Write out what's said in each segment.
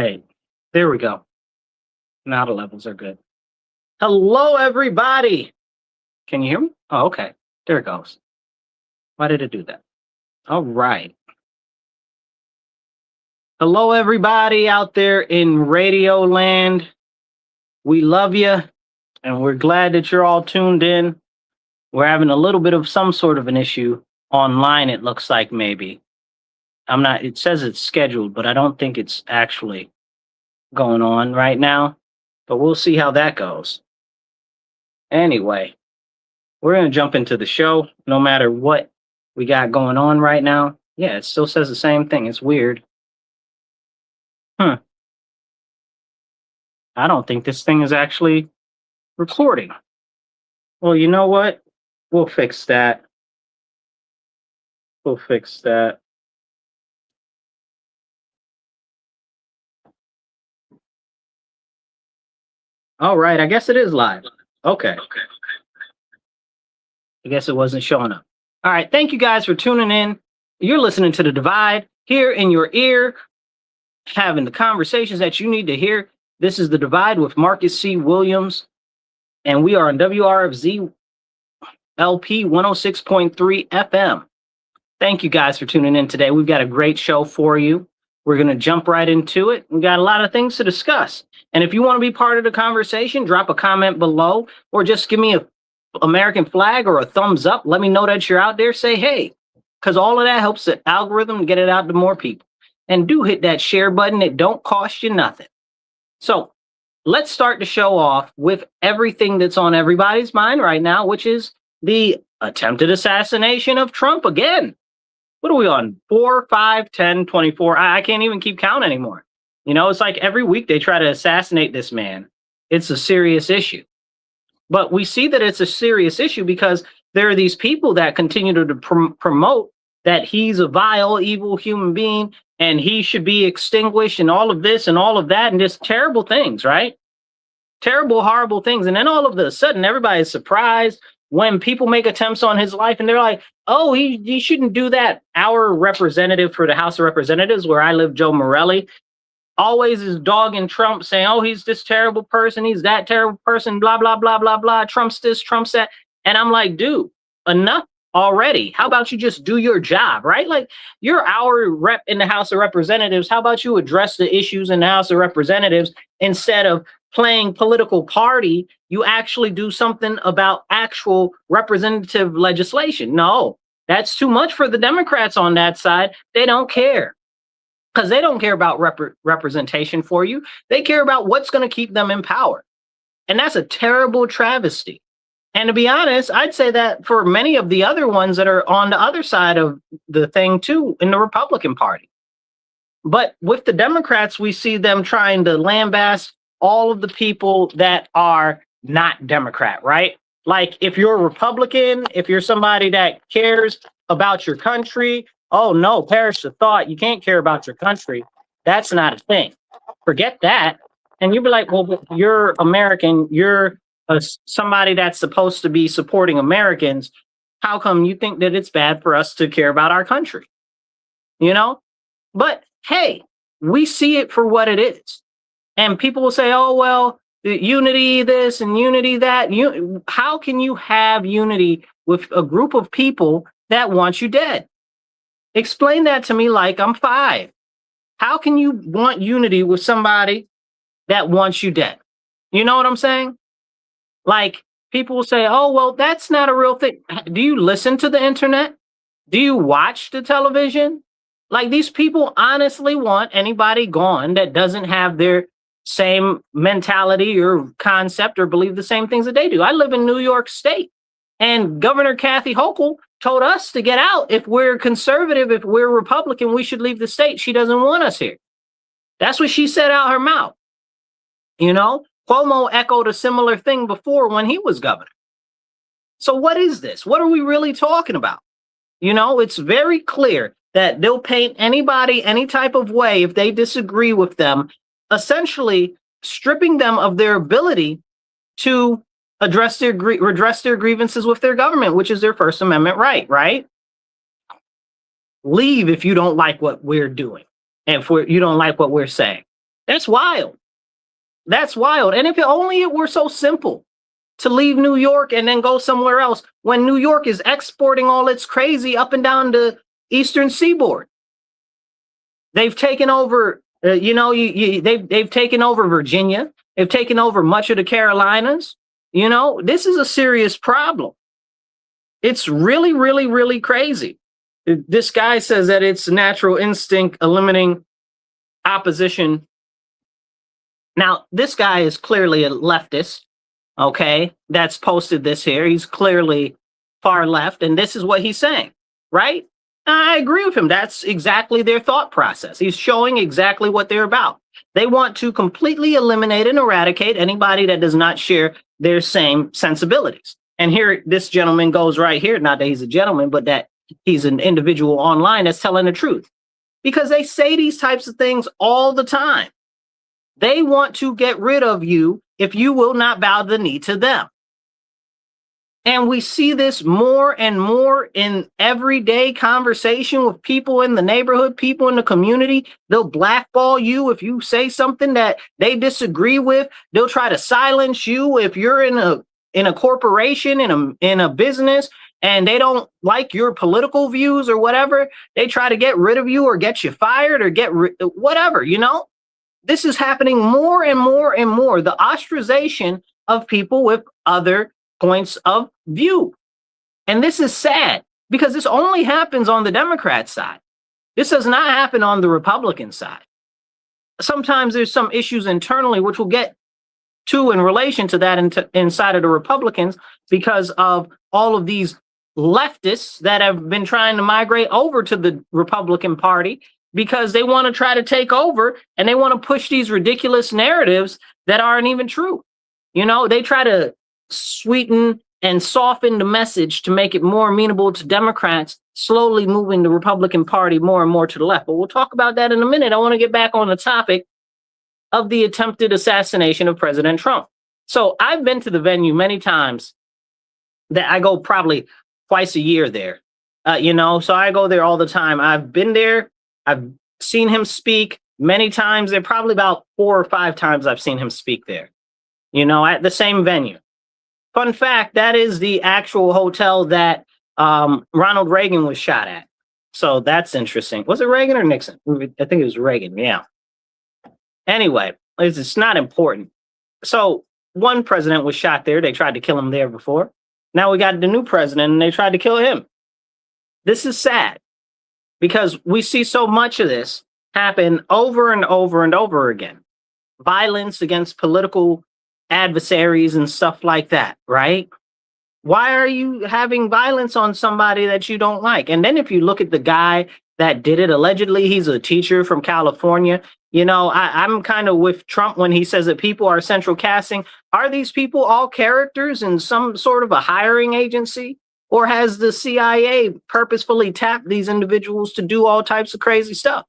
right. There we go. Now the levels are good. Hello, everybody. Can you hear me? Oh, okay. There it goes. Why did it do that? All right. Hello, everybody out there in Radio Land. We love you, and we're glad that you're all tuned in. We're having a little bit of some sort of an issue online, it looks like, maybe. It says it's scheduled, but I don't think it's actually going on right now. But we'll see how that goes. Anyway, we're going to jump into the show no matter what we got going on right now. Yeah, it still says the same thing. It's weird. I don't think this thing is actually recording. Well, you know what? We'll fix that. We'll fix that. All right, I guess it is live. Okay. I guess it wasn't showing up. All right, thank you guys for tuning in. You're listening to The Divide here in your ear, having the conversations that you need to hear. This is The Divide with Marcus C. Williams, and we are on WRFZ LP 106.3 FM. Thank you guys for tuning in today. We've got a great show for you. We're going to jump right into it. We got a lot of things to discuss. And if you want to be part of the conversation, drop a comment below or just give me a American flag or a thumbs up. Let me know that you're out there. Say, hey, because all of that helps the algorithm get it out to more people. And do hit that share button. It don't cost you nothing. So let's start the show off with everything that's on everybody's mind right now, which is the attempted assassination of Trump again. What are we on? 4, 5, 10, 24? I can't even keep count anymore. You know, it's like every week they try to assassinate this man. It's a serious issue. But we see that it's a serious issue because there are these people that continue to promote that he's a vile, evil human being and he should be extinguished and all of this and all of that and just terrible things, right? Terrible, horrible things. And then all of a sudden, everybody's surprised when people make attempts on his life and they're like, oh, he shouldn't do that. Our representative for the House of Representatives, where I live, Joe Morelli, always is dogging Trump, saying, oh, he's this terrible person. He's that terrible person, blah, blah, blah, blah, blah. Trump's this, Trump's that. And I'm like, dude, enough already. How about you just do your job, right? Like, you're our rep in the House of Representatives. How about you address the issues in the House of Representatives instead of playing political party? You actually do something about actual representative legislation. No, that's too much for the Democrats on that side. They don't care. Because they don't care about representation for you. They care about what's going to keep them in power. And that's a terrible travesty. And to be honest, I'd say that for many of the other ones that are on the other side of the thing, too, in the Republican Party. But with the Democrats, we see them trying to lambaste all of the people that are not Democrat, right? Like, if you're a Republican, if you're somebody that cares about your country, oh, no, perish the thought. You can't care about your country. That's not a thing. Forget that. And you'd be like, well, but you're American. You're somebody that's supposed to be supporting Americans. How come you think that it's bad for us to care about our country? You know? But, hey, we see it for what it is. And people will say, oh, well, the unity this and unity that. How can you have unity with a group of people that want you dead? Explain that to me like I'm 5. How can you want unity with somebody that wants you dead? You know what I'm saying? Like, people will say, oh, well, that's not a real thing. Do you listen to the internet? Do you watch the television? Like, these people honestly want anybody gone that doesn't have their same mentality or concept or believe the same things that they do. I live in New York State, and Governor Kathy Hochul told us to get out. If we're conservative, if we're Republican, we should leave the state. She doesn't want us here. That's what she said out her mouth. You know, Cuomo echoed a similar thing before when he was governor. So what is this? What are we really talking about? You know, it's very clear that they'll paint anybody any type of way if they disagree with them, essentially stripping them of their ability to redress their grievances with their government, which is their First Amendment right? Leave if you don't like what we're doing and if you don't like what we're saying. That's wild. That's wild. And if only it were so simple to leave New York and then go somewhere else when New York is exporting all its crazy up and down the eastern seaboard. They've taken over, they've taken over Virginia. They've taken over much of the Carolinas. This is a serious problem. It's really, really, really crazy. This guy says that it's natural instinct eliminating opposition. Now, this guy is clearly a leftist, okay, that's posted this here. He's clearly far left, and this is what he's saying, right? I agree with him. That's exactly their thought process. He's showing exactly what they're about. They want to completely eliminate and eradicate anybody that does not share their same sensibilities. And here, this gentleman goes right here, not that he's a gentleman, but that he's an individual online that's telling the truth. Because they say these types of things all the time. They want to get rid of you if you will not bow the knee to them. And we see this more and more in everyday conversation with people in the neighborhood, people in the community. They'll blackball you if you say something that they disagree with. They'll try to silence you if you're in a corporation, in a business, and they don't like your political views or whatever. They try to get rid of you or get you fired or whatever, This is happening more and more and more. The ostracization of people with other points of view. And this is sad because this only happens on the Democrat side. This does not happen on the Republican side. Sometimes there's some issues internally, which we'll get to in relation to that inside of the Republicans because of all of these leftists that have been trying to migrate over to the Republican Party because they want to try to take over and they want to push these ridiculous narratives that aren't even true. They try to sweeten and soften the message to make it more amenable to Democrats, slowly moving the Republican Party more and more to the left. But we'll talk about that in a minute. I want to get back on the topic of the attempted assassination of President Trump. So I've been to the venue many times. That I go probably twice a year there, so I go there all the time. I've been there. I've seen him speak many times. There are probably about 4 or 5 times I've seen him speak there, at the same venue. Fun fact, that is the actual hotel that Ronald Reagan was shot at. So that's interesting. Was it Reagan or Nixon? I think it was Reagan, yeah. Anyway, it's not important. So one president was shot there. They tried to kill him there before. Now we got the new president and they tried to kill him. This is sad because we see so much of this happen over and over and over again. Violence against political adversaries and stuff like that, right? Why are you having violence on somebody that you don't like? And then if you look at the guy that did it, allegedly he's a teacher from California. I'm kind of with Trump when he says that people are central casting. Are these people all characters in some sort of a hiring agency? Or has the CIA purposefully tapped these individuals to do all types of crazy stuff?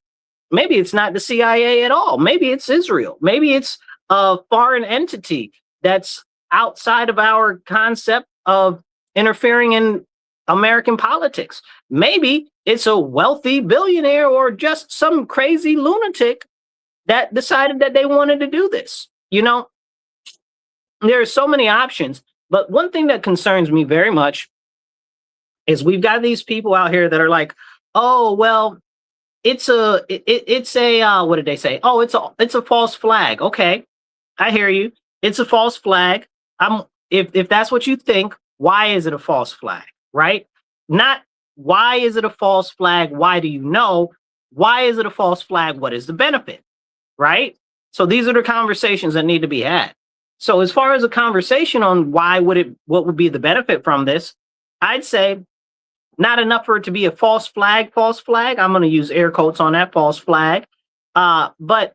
Maybe it's not the CIA at all. Maybe it's Israel. Maybe it's a foreign entity that's outside of our concept of interfering in American politics. Maybe it's a wealthy billionaire or just some crazy lunatic that decided that they wanted to do this. There are so many options, but one thing that concerns me very much is we've got these people out here that are like, oh, well, it's a what did they say? Oh, it's a false flag. Okay, I hear you. It's a false flag. If that's what you think, why is it a false flag? Right? Not why is it a false flag? Why do you know? Why is it a false flag? What is the benefit? Right? So these are the conversations that need to be had. So as far as a conversation on what would be the benefit from this, I'd say not enough for it to be a false flag. I'm going to use air quotes on that false flag. But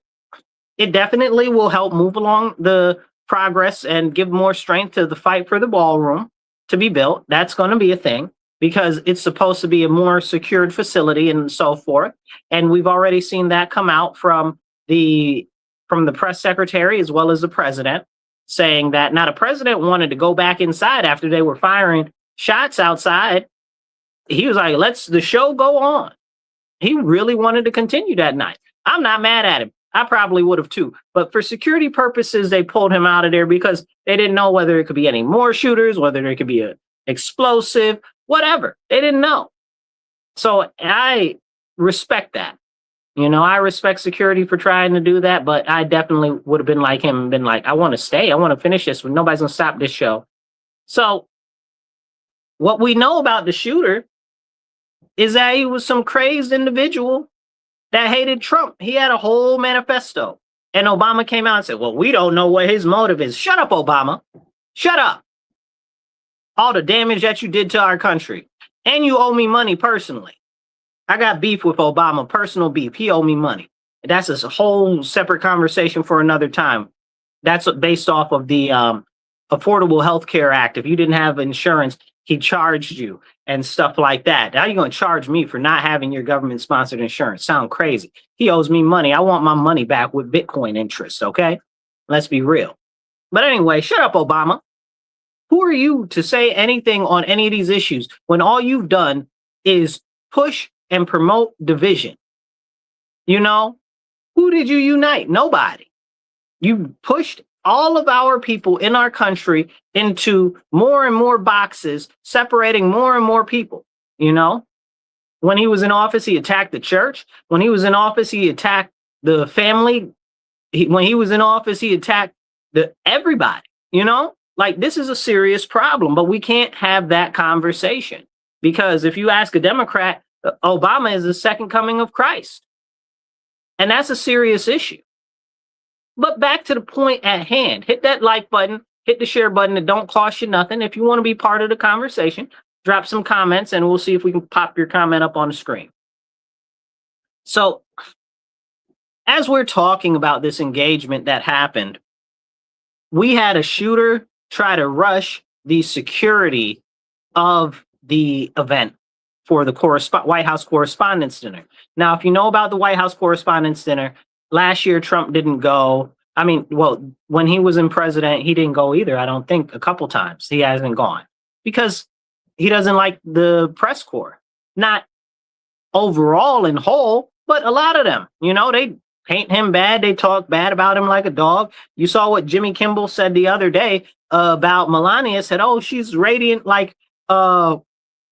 it definitely will help move along the progress and give more strength to the fight for the ballroom to be built. That's going to be a thing because it's supposed to be a more secured facility and so forth. And we've already seen that come out from the press secretary as well as the president saying that now the president wanted to go back inside after they were firing shots outside. He was like, let's the show go on. He really wanted to continue that night. I'm not mad at him. I probably would have too. But for security purposes, they pulled him out of there because they didn't know whether it could be any more shooters, whether there could be a explosive, whatever. They didn't know. So I respect that. I respect security for trying to do that, but I definitely would have been like him and been like, I want to stay. I want to finish this. Nobody's going to stop this show. So what we know about the shooter is that he was some crazed individual that hated Trump. He had a whole manifesto. And Obama came out and said, well, we don't know what his motive is. Shut up, Obama. Shut up. All the damage that you did to our country. And you owe me money personally. I got beef with Obama, personal beef. He owed me money. That's a whole separate conversation for another time. That's based off of the Affordable Health Care Act. If you didn't have insurance, he charged you and stuff like that. Now you're going to charge me for not having your government-sponsored insurance. Sound crazy. He owes me money. I want my money back with Bitcoin interest, okay? Let's be real. But anyway, shut up, Obama. Who are you to say anything on any of these issues when all you've done is push and promote division? Who did you unite? Nobody. You pushed all of our people in our country into more and more boxes, separating more and more people. When he was in office, he attacked the church. When he was in office, he attacked the family. When he was in office, he attacked everybody. This is a serious problem, but we can't have that conversation because if you ask a Democrat, Obama is the second coming of Christ. And that's a serious issue. But back to the point at hand, hit that like button, hit the share button. It don't cost you nothing. If you want to be part of the conversation, drop some comments and we'll see if we can pop your comment up on the screen. So as we're talking about this engagement that happened, we had a shooter try to rush the security of the event for the White House Correspondents' Dinner. Now, if you know about the White House Correspondents' Dinner, last year Trump didn't go. When he was in president, he didn't go either. I don't think a couple times he hasn't gone because he doesn't like the press corps. Not overall in whole, but a lot of them, they paint him bad. They talk bad about him like a dog. You saw what Jimmy Kimmel said the other day about Melania. Said, oh, she's radiant like a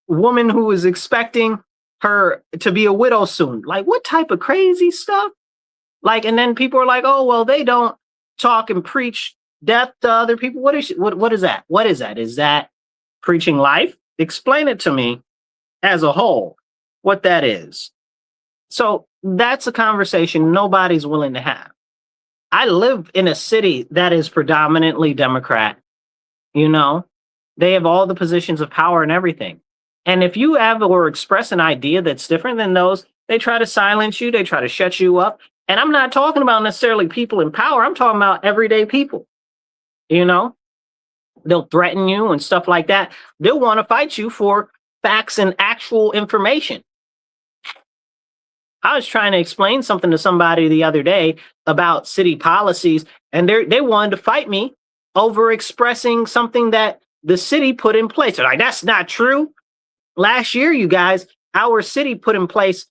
woman who is expecting her to be a widow soon. Like, what type of crazy stuff? And then people are like, oh, well, they don't talk and preach death to other people. What is that? What is that? Is that preaching life? Explain it to me as a whole, what that is. So that's a conversation nobody's willing to have. I live in a city that is predominantly Democrat. They have all the positions of power and everything. And if you have or express an idea that's different than those, they try to silence you. They try to shut you up. And I'm not talking about necessarily people in power. I'm talking about everyday people. They'll threaten you and stuff like that. They'll want to fight you for facts and actual information. I was trying to explain something to somebody the other day about city policies, and they wanted to fight me over expressing something that the city put in place. They're like, that's not true. Last year, you guys, our city put in place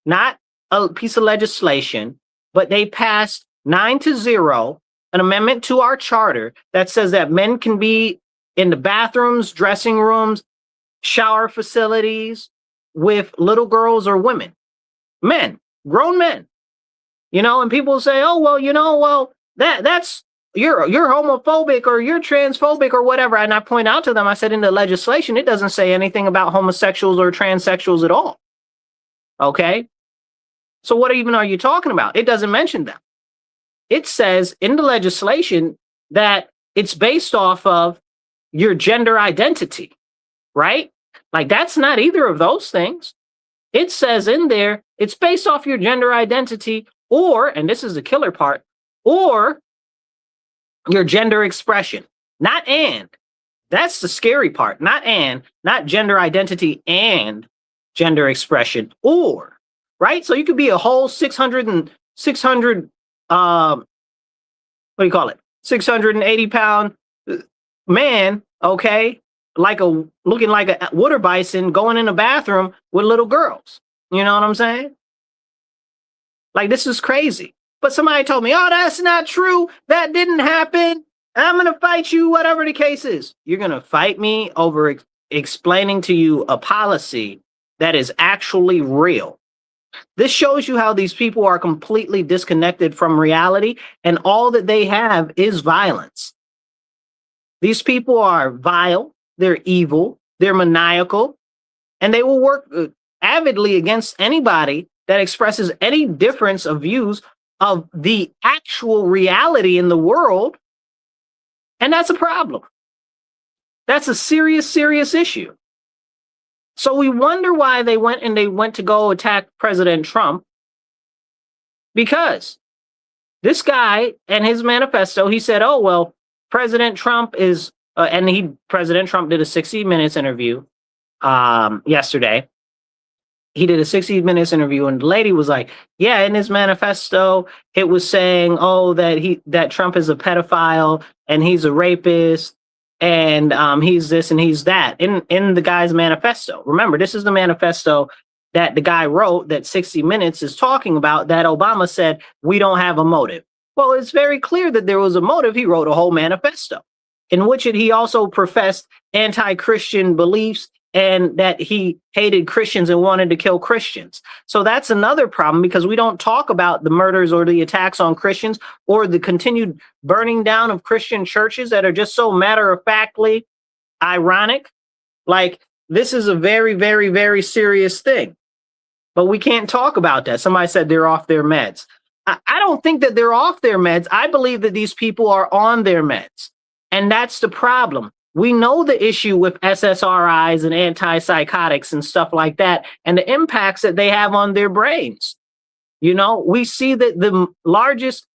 not a piece of legislation, but they passed 9-0, an amendment to our charter that says that men can be in the bathrooms, dressing rooms, shower facilities with little girls or women. Men, grown men, and people say, oh, well, that's you're homophobic or you're transphobic or whatever. And I point out to them, I said, in the legislation, it doesn't say anything about homosexuals or transsexuals at all. Okay. So what even are you talking about? It doesn't mention them. It says in the legislation that it's based off of your gender identity, right? That's not either of those things. It says in there, it's based off your gender identity or, and this is the killer part, or your gender expression, not and. That's the scary part, not gender identity and gender expression, or, right? So you could be a whole 600, 680 pound man, okay? Looking like a water bison going in the bathroom with little girls. You know what I'm saying? This is crazy. But somebody told me, oh, that's not true. That didn't happen. I'm going to fight you, whatever the case is. You're going to fight me over explaining to you a policy that is actually real. This shows you how these people are completely disconnected from reality, and all that they have is violence. These people are vile, they're evil, they're maniacal, and they will work avidly against anybody that expresses any difference of views of the actual reality in the world. And that's a problem. That's a serious, serious issue. So we wonder why they went to go attack President Trump, because this guy and his manifesto, he said, oh, well, President Trump is, President Trump did a 60 Minutes interview yesterday. He did a 60 Minutes interview, and the lady was like, yeah, in his manifesto, it was saying, oh, that Trump is a pedophile and he's a rapist and he's this and he's that in the guy's manifesto. Remember, this is the manifesto that the guy wrote that 60 Minutes is talking about, that Obama said, we don't have a motive. Well, it's very clear that there was a motive. He wrote a whole manifesto in which he also professed anti-Christian beliefs and that he hated Christians and wanted to kill Christians. So that's another problem, because we don't talk about the murders or the attacks on Christians or the continued burning down of Christian churches that are just so matter-of-factly ironic. Like, this is a very, very, very serious thing. But we can't talk about that. Somebody said they're off their meds. I don't think that they're off their meds. I believe that these people are on their meds. And that's the problem. We know the issue with SSRIs and antipsychotics and stuff like that, and the impacts that they have on their brains. You know, we see that the largest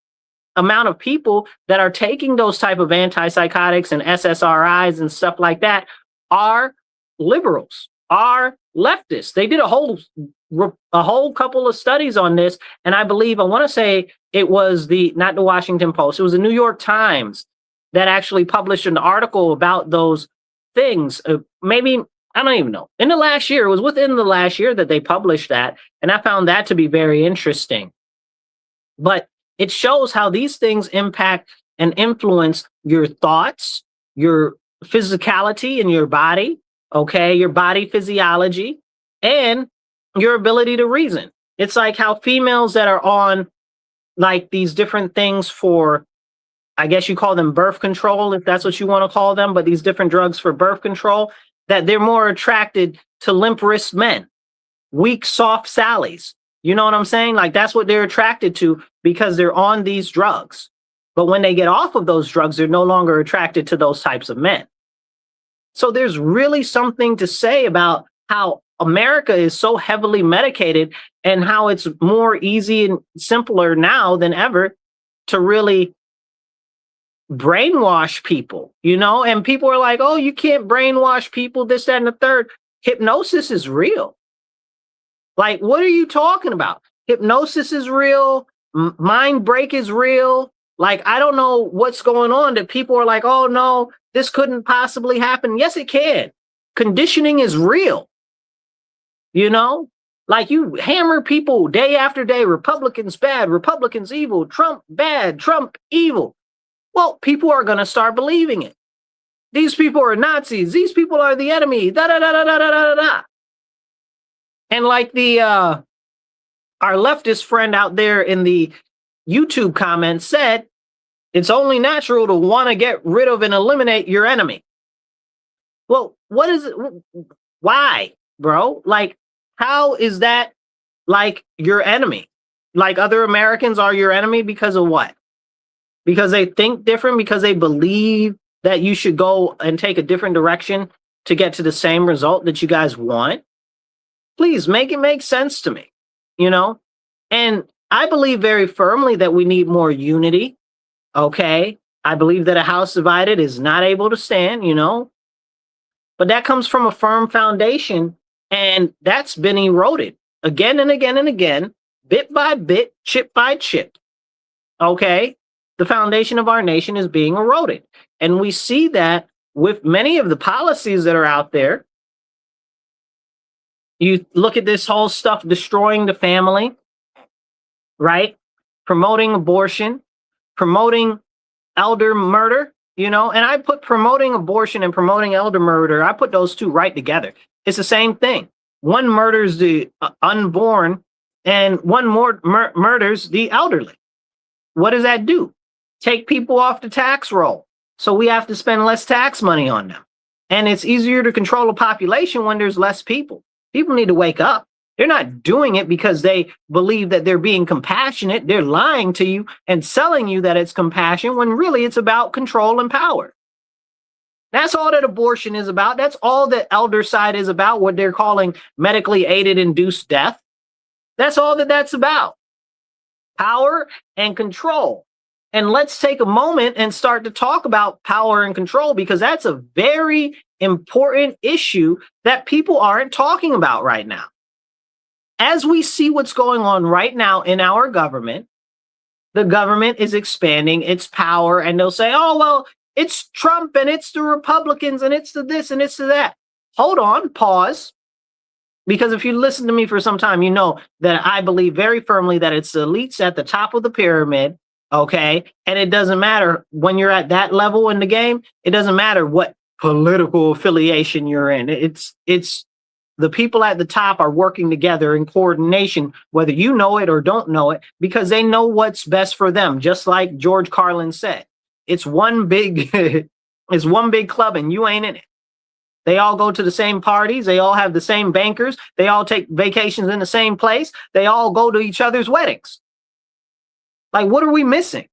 amount of people that are taking those type of antipsychotics and SSRIs and stuff like that are liberals, are leftists. They did a whole couple of studies on this, and I want to say it was not the Washington Post, it was the New York Times that actually published an article about those things. Maybe, I don't even know. In the last year, it was within the last year that they published that. And I found that to be very interesting. But it shows how these things impact and influence your thoughts, your physicality in your body, okay, your body physiology, and your ability to reason. It's like how females that are on like these different things for, I guess you call them birth control, if that's what you want to call them, but these different drugs for birth control, that they're more attracted to limp wrist men, weak, soft Sallies. You know what I'm saying? Like, that's what they're attracted to because they're on these drugs. But when they get off of those drugs, they're no longer attracted to those types of men. So there's really something to say about how America is so heavily medicated and how it's more easy and simpler now than ever to really brainwash people, you know, and people are like, oh, you can't brainwash people, this, that, and the third. Hypnosis is real. Like, what are you talking about? Hypnosis is real. Mind break is real. Like, I don't know what's going on that people are like, oh, no, this couldn't possibly happen. Yes, it can. Conditioning is real. You know, like, you hammer people day after day, Republicans bad, Republicans evil, Trump bad, Trump evil. Well, people are going to start believing it. These people are Nazis. These people are the enemy. Da da da da da da da da. And like our leftist friend out there in the YouTube comments said, it's only natural to want to get rid of and eliminate your enemy. Well, what is it? Why, bro? Like, how is that like your enemy? Like, other Americans are your enemy because of what? Because they think different, because they believe that you should go and take a different direction to get to the same result that you guys want. Please make it make sense to me, you know? And I believe very firmly that we need more unity. Okay. I believe that a house divided is not able to stand, you know, but that comes from a firm foundation, and that's been eroded again and again and again, bit by bit, chip by chip. Okay. The foundation of our nation is being eroded. And we see that with many of the policies that are out there. You look at this whole stuff destroying the family, right? promoting abortion, promoting elder murder, and I put promoting abortion and promoting elder murder, I put those two right together. It's the same thing. One murders the unborn and one more murders the elderly. What does that do? Take people off the tax roll. So we have to spend less tax money on them. And it's easier to control a population when there's less people. People need to wake up. They're not doing it because they believe that they're being compassionate. They're lying to you and selling you that it's compassion when really it's about control and power. That's all that abortion is about. That's all the elder side is about, what they're calling medically aided induced death. That's all that that's about. Power and control. And let's take a moment and start to talk about power and control, because that's a very important issue that people aren't talking about right now. As we see what's going on right now in our government, the government is expanding its power, and they'll say, oh, well, it's Trump and it's the Republicans and it's the this and it's the that. Hold on, pause. Because if you listen to me for some time, you know that I believe very firmly that it's the elites at the top of the pyramid. Okay. And it doesn't matter when you're at that level in the game. It doesn't matter what political affiliation you're in. It's the people at the top are working together in coordination, whether you know it or don't know it, because they know what's best for them. Just like George Carlin said, it's one big, it's one big club and you ain't in it. They all go to the same parties. They all have the same bankers. They all take vacations in the same place. They all go to each other's weddings. Like, what are we missing?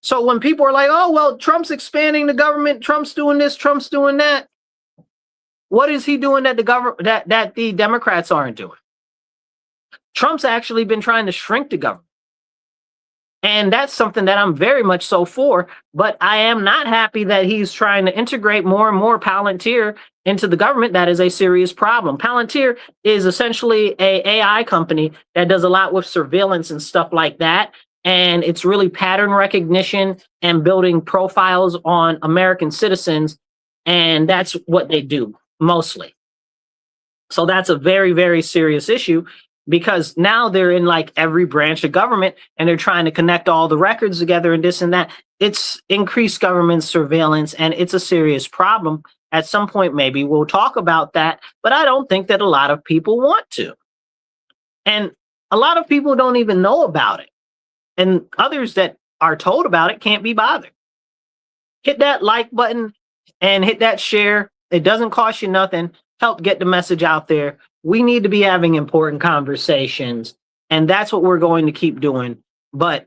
So when people are like, oh, well, Trump's expanding the government, Trump's doing this, Trump's doing that. What is he doing that the government that the Democrats aren't doing? Trump's actually been trying to shrink the government. And that's something that I'm very much so for, but I am not happy that he's trying to integrate more and more Palantir into the government. That is a serious problem. Palantir is essentially a AI company that does a lot with surveillance and stuff like that. And it's really pattern recognition and building profiles on American citizens. And that's what they do mostly. So that's a very, very serious issue, because now they're in like every branch of government and they're trying to connect all the records together and this and that. It's increased government surveillance and it's a serious problem. At some point, maybe we'll talk about that, but I don't think that a lot of people want to. And a lot of people don't even know about it. And others that are told about it can't be bothered. Hit that like button and hit that share. It doesn't cost you nothing. Help get the message out there. We need to be having important conversations, and that's what we're going to keep doing. But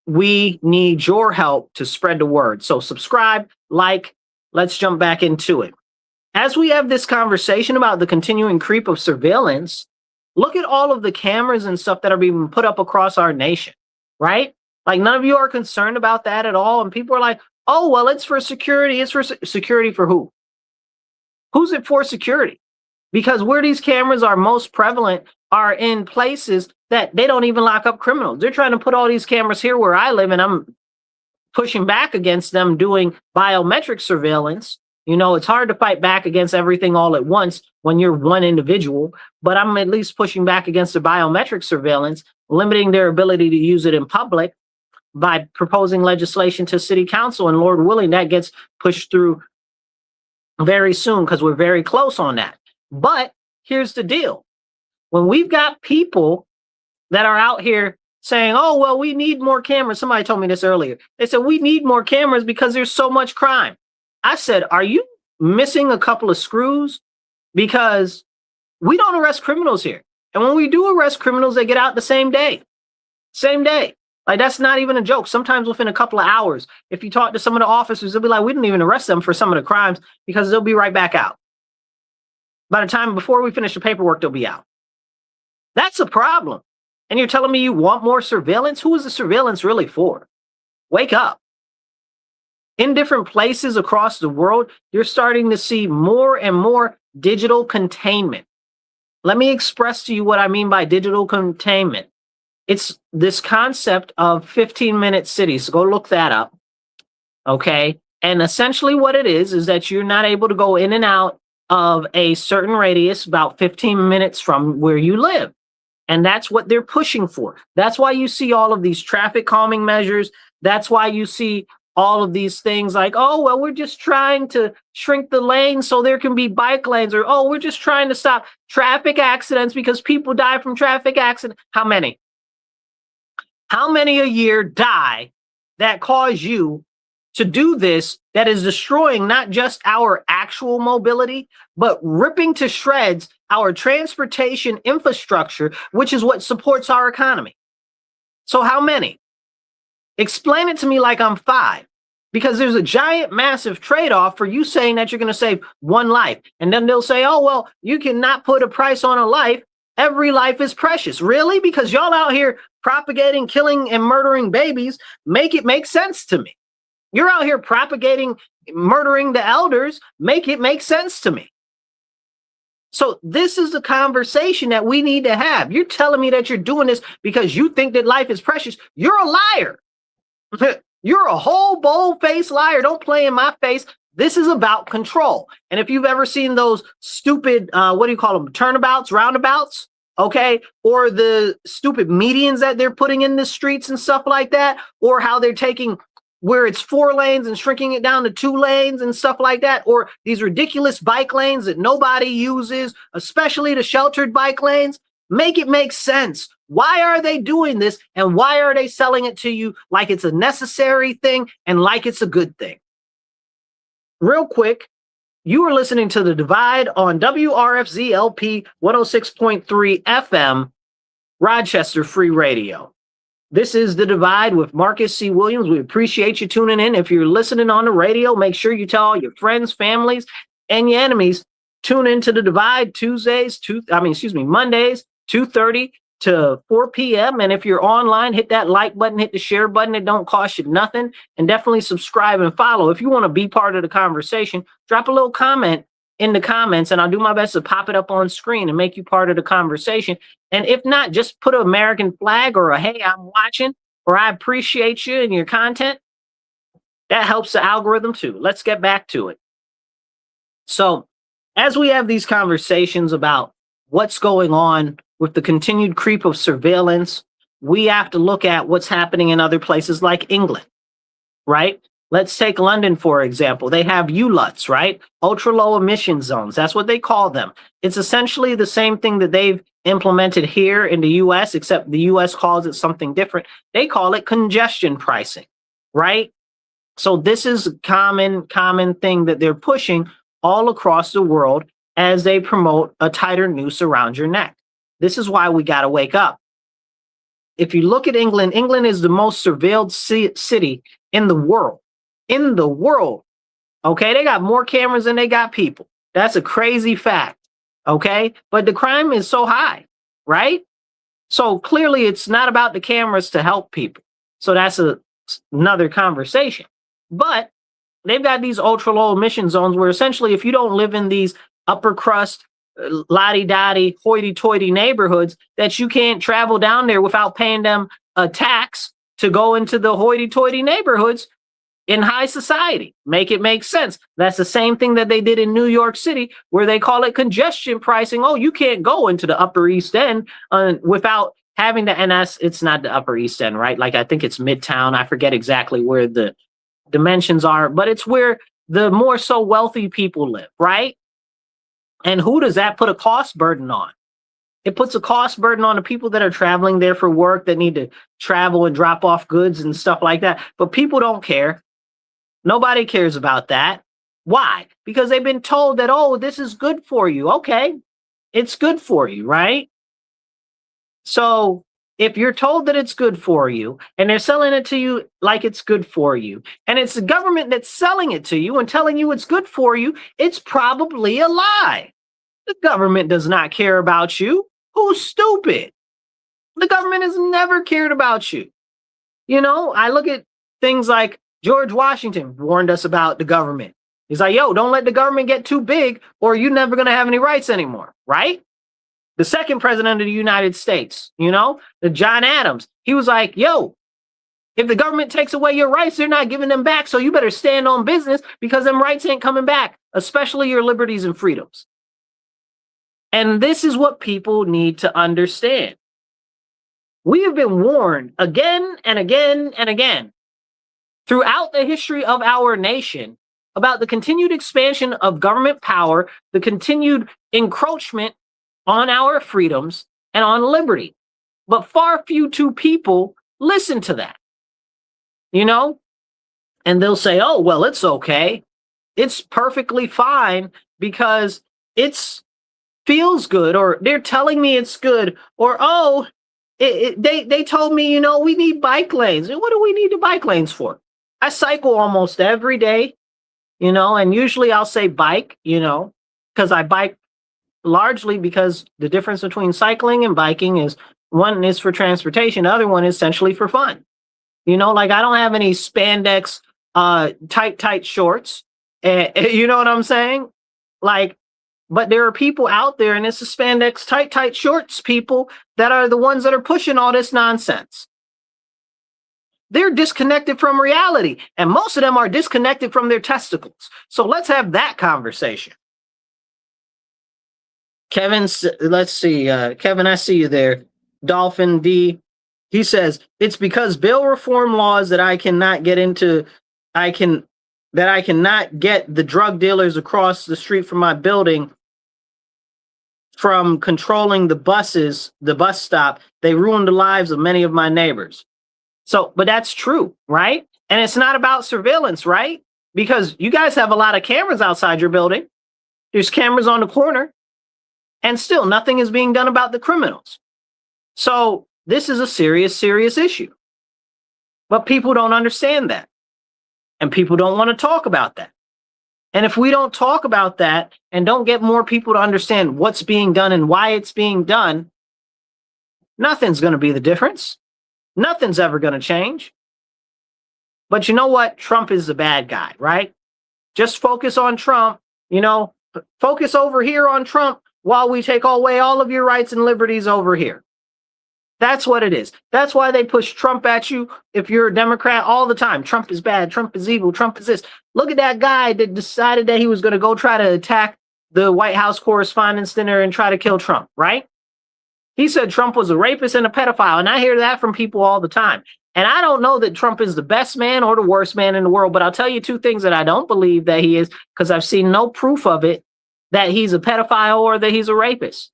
we need your help to spread the word. So subscribe, like, let's jump back into it. As we have this conversation about the continuing creep of surveillance, look at all of the cameras and stuff that are being put up across our nation, right? Like, none of you are concerned about that at all. And people are like, oh, well, it's for security. It's for security for who? Who's it for security? Because where these cameras are most prevalent are in places that they don't even lock up criminals. They're trying to put all these cameras here where I live, and I'm pushing back against them doing biometric surveillance. You know, it's hard to fight back against everything all at once when you're one individual, but I'm at least pushing back against the biometric surveillance, limiting their ability to use it in public by proposing legislation to city council. And Lord willing, that gets pushed through very soon because we're very close on that. But here's the deal. When we've got people that are out here saying, oh, well, we need more cameras. Somebody told me this earlier. They said, we need more cameras because there's so much crime. I said, are you missing a couple of screws? Because we don't arrest criminals here. And when we do arrest criminals, they get out the same day. Same day. Like, that's not even a joke. Sometimes within a couple of hours, if you talk to some of the officers, they'll be like, we didn't even arrest them for some of the crimes because they'll be right back out. By the time before we finish the paperwork, they'll be out. That's a problem. And you're telling me you want more surveillance? Who is the surveillance really for? Wake up. In different places across the world, you're starting to see more and more digital containment. Let me express to you what I mean by digital containment. It's this concept of 15-minute cities. Go look that up. Okay. And essentially what it is that you're not able to go in and out of a certain radius about 15 minutes from where you live. And that's what they're pushing for. That's why you see all of these traffic calming measures. That's why you see all of these things like, oh, well, we're just trying to shrink the lanes so there can be bike lanes, or, oh, we're just trying to stop traffic accidents because people die from traffic accidents. How many? How many a year die that cause you to do this, that is destroying not just our actual mobility, but ripping to shreds our transportation infrastructure, which is what supports our economy? So how many? Explain it to me like I'm 5, because there's a giant, massive trade-off for you saying that you're going to save one life. And then they'll say, oh, well, you cannot put a price on a life. Every life is precious. Really? Because y'all out here propagating, killing, and murdering babies make it make sense to me. You're out here propagating, murdering the elders, make it make sense to me. So this is the conversation that we need to have. You're telling me that you're doing this because you think that life is precious. You're a liar. You're a whole bold-faced liar. Don't play in my face. This is about control. And if you've ever seen those stupid, what do you call them, turnabouts, roundabouts, okay, or the stupid medians that they're putting in the streets and stuff like that, or how they're taking where it's 4 lanes and shrinking it down to 2 lanes and stuff like that, or these ridiculous bike lanes that nobody uses, especially the sheltered bike lanes, make it make sense. Why are they doing this, and why are they selling it to you like it's a necessary thing and like it's a good thing? Real quick, you are listening to The Divide on WRFZ-LP 106.3 FM, Rochester Free Radio. This is The Divide with Marcus C. Williams. We appreciate you tuning in. If you're listening on the radio, make sure you tell all your friends, families, and your enemies. Tune into The Divide Mondays, 2:30 to 4 p.m. And if you're online, hit that like button, hit the share button. It don't cost you nothing. And definitely subscribe and follow. If you want to be part of the conversation, drop a little comment in the comments, and I'll do my best to pop it up on screen and make you part of the conversation. And if not, just put an American flag or a, hey, I'm watching, or I appreciate you and your content. That helps the algorithm too. Let's get back to it. So as we have these conversations about what's going on with the continued creep of surveillance, we have to look at what's happening in other places like England, right? Let's take London, for example. They have ULUTs, right? Ultra low emission zones. That's what they call them. It's essentially the same thing that they've implemented here in the US, except the US calls it something different. They call it congestion pricing, right? So this is a common thing that they're pushing all across the world as they promote a tighter noose around your neck. This is why we got to wake up. If you look at England, England is the most surveilled city in the world. In the world. Okay, they got more cameras than they got people. That's a crazy fact. Okay, but the crime is so high, right? So clearly it's not about the cameras to help people. So that's another conversation. But they've got these ultra low emission zones where essentially if you don't live in these upper crust, lottie-dottie, hoity-toity neighborhoods, that you can't travel down there without paying them a tax to go into the hoity-toity neighborhoods in high society. Make it make sense. That's the same thing that they did in New York City, where they call it congestion pricing. Oh, you can't go into the Upper East End without having to, and it's not the Upper East End, right? Like I think it's Midtown. I forget exactly where the dimensions are, but it's where the more so wealthy people live, right? And who does that put a cost burden on? It puts a cost burden on the people that are traveling there for work, that need to travel and drop off goods and stuff like that. But people don't care. Nobody cares about that. Why? Because they've been told that, oh, this is good for you. Okay, it's good for you, right? So if you're told that it's good for you and they're selling it to you like it's good for you, and it's the government that's selling it to you and telling you it's good for you, it's probably a lie. The government does not care about you. Who's stupid? The government has never cared about you. You know, I look at things like George Washington warned us about the government. He's like, yo, don't let the government get too big or you're never going to have any rights anymore, right? The second president of the United States, you know, the John Adams, he was like, yo, if the government takes away your rights, they're not giving them back. So you better stand on business because them rights ain't coming back, especially your liberties and freedoms. And this is what people need to understand. We have been warned again and again and again throughout the history of our nation about the continued expansion of government power, the continued encroachment on our freedoms and on liberty. But far too people listen to that, and they'll say, oh, well, it's okay. It's perfectly fine because it's feels good, or they're telling me it's good, or, oh, they told me, we need bike lanes. And what do we need the bike lanes for? I cycle almost every day, and usually I'll say bike, because I bike largely because the difference between cycling and biking is one is for transportation, the other one is essentially for fun. Like I don't have any spandex, tight shorts. You know what I'm saying? Like, but there are people out there, and it's the spandex, tight shorts people that are the ones that are pushing all this nonsense. They're disconnected from reality, and most of them are disconnected from their testicles. So let's have that conversation. Kevin, let's see. Kevin, I see you there. Dolphin D, he says, it's because bill reform laws that I cannot get the drug dealers across the street from my building from controlling the bus stop. They ruined the lives of many of my neighbors. So, but that's true, right? And it's not about surveillance, right? Because you guys have a lot of cameras outside your building. There's cameras on the corner, and still nothing is being done about the criminals. So this is a serious issue. But people don't understand that. And people don't want to talk about that. And if we don't talk about that and don't get more people to understand what's being done and why it's being done, nothing's going to be the difference. Nothing's ever going to change. But you know what? Trump is the bad guy, right? Just focus on Trump, focus over here on Trump while we take away all of your rights and liberties over here. That's what it is. That's why they push Trump at you if you're a Democrat all the time. Trump is bad. Trump is evil. Trump is this. Look at that guy that decided that he was going to go try to attack the White House Correspondents' Dinner and try to kill Trump, right? He said Trump was a rapist and a pedophile. And I hear that from people all the time. And I don't know that Trump is the best man or the worst man in the world, but I'll tell you two things that I don't believe that he is, because I've seen no proof of it, that he's a pedophile or that he's a rapist.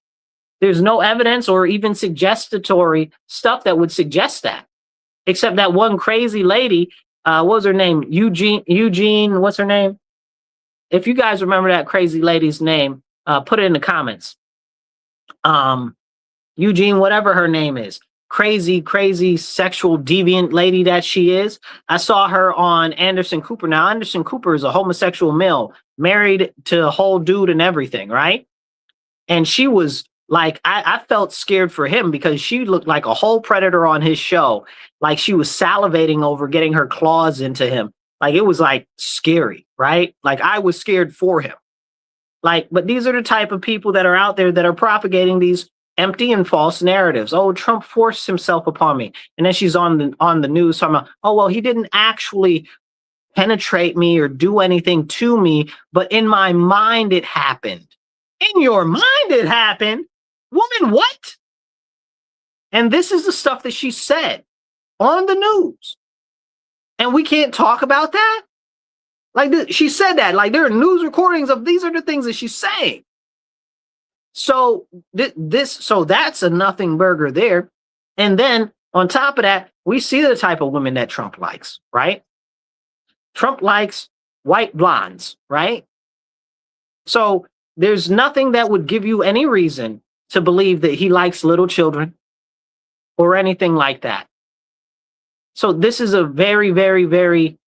There's no evidence or even suggestatory stuff that would suggest that, except that one crazy lady, what was her name? Eugene, what's her name? If you guys remember that crazy lady's name, put it in the comments. Eugene, whatever her name is, crazy sexual deviant lady that she is. I saw her on Anderson Cooper. Now, Anderson Cooper is a homosexual male, married to a whole dude and everything, right? And she was like, I felt scared for him because she looked like a whole predator on his show. Like she was salivating over getting her claws into him. Like it was like scary, right? Like I was scared for him. Like, but these are the type of people that are out there that are propagating these empty and false narratives. Oh, Trump forced himself upon me. And then she's on the news talking about, oh, well, he didn't actually penetrate me or do anything to me, but in my mind it happened. In your mind it happened? Woman, what? And this is the stuff that she said on the news. And we can't talk about that? Like she said that, like there are news recordings of these are the things that she's saying. So so that's a nothing burger there. And then on top of that, we see the type of women that Trump likes, right? Trump likes white blondes, right? So there's nothing that would give you any reason to believe that he likes little children or anything like that. So this is a very, very, very,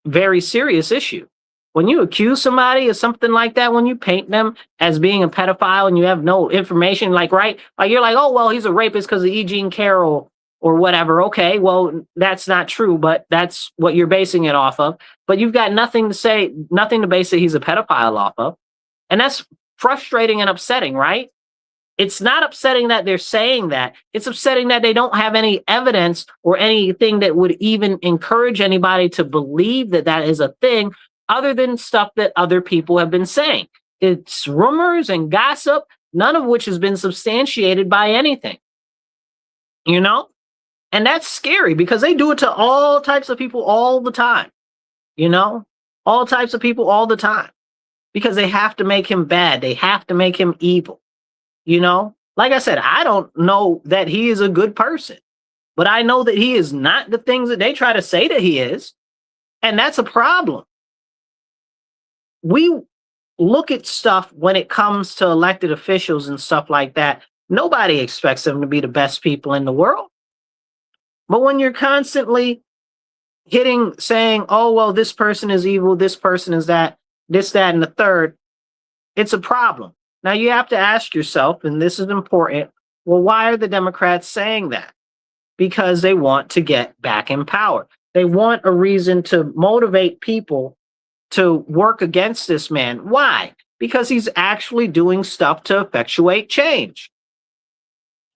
very serious issue. When you accuse somebody of something like that, when you paint them as being a pedophile and you have no information, like, right? Like you're like, oh, well, he's a rapist because of E. Jean Carroll or whatever. Okay, well, that's not true, but that's what you're basing it off of. But you've got nothing to say, nothing to base that he's a pedophile off of. And that's frustrating and upsetting, right? It's not upsetting that they're saying that. It's upsetting that they don't have any evidence or anything that would even encourage anybody to believe that that is a thing other than stuff that other people have been saying. It's rumors and gossip, none of which has been substantiated by anything. you know? And that's scary because they do it to all types of people all the time, you know? All types of people all the time because they have to make him bad. They have to make him evil, you know? Like I said, I don't know that he is a good person, but I know that he is not the things that they try to say that he is. And that's a problem. We look at stuff when it comes to elected officials and stuff like that. Nobody expects them to be the best people in the world. But when you're constantly saying, oh, well, this person is evil, this person is that, this, that, and the third, it's a problem. Now you have to ask yourself, and this is important, well, why are the Democrats saying that? Because they want to get back in power. They want a reason to motivate people to work against this man. Why? Because he's actually doing stuff to effectuate change.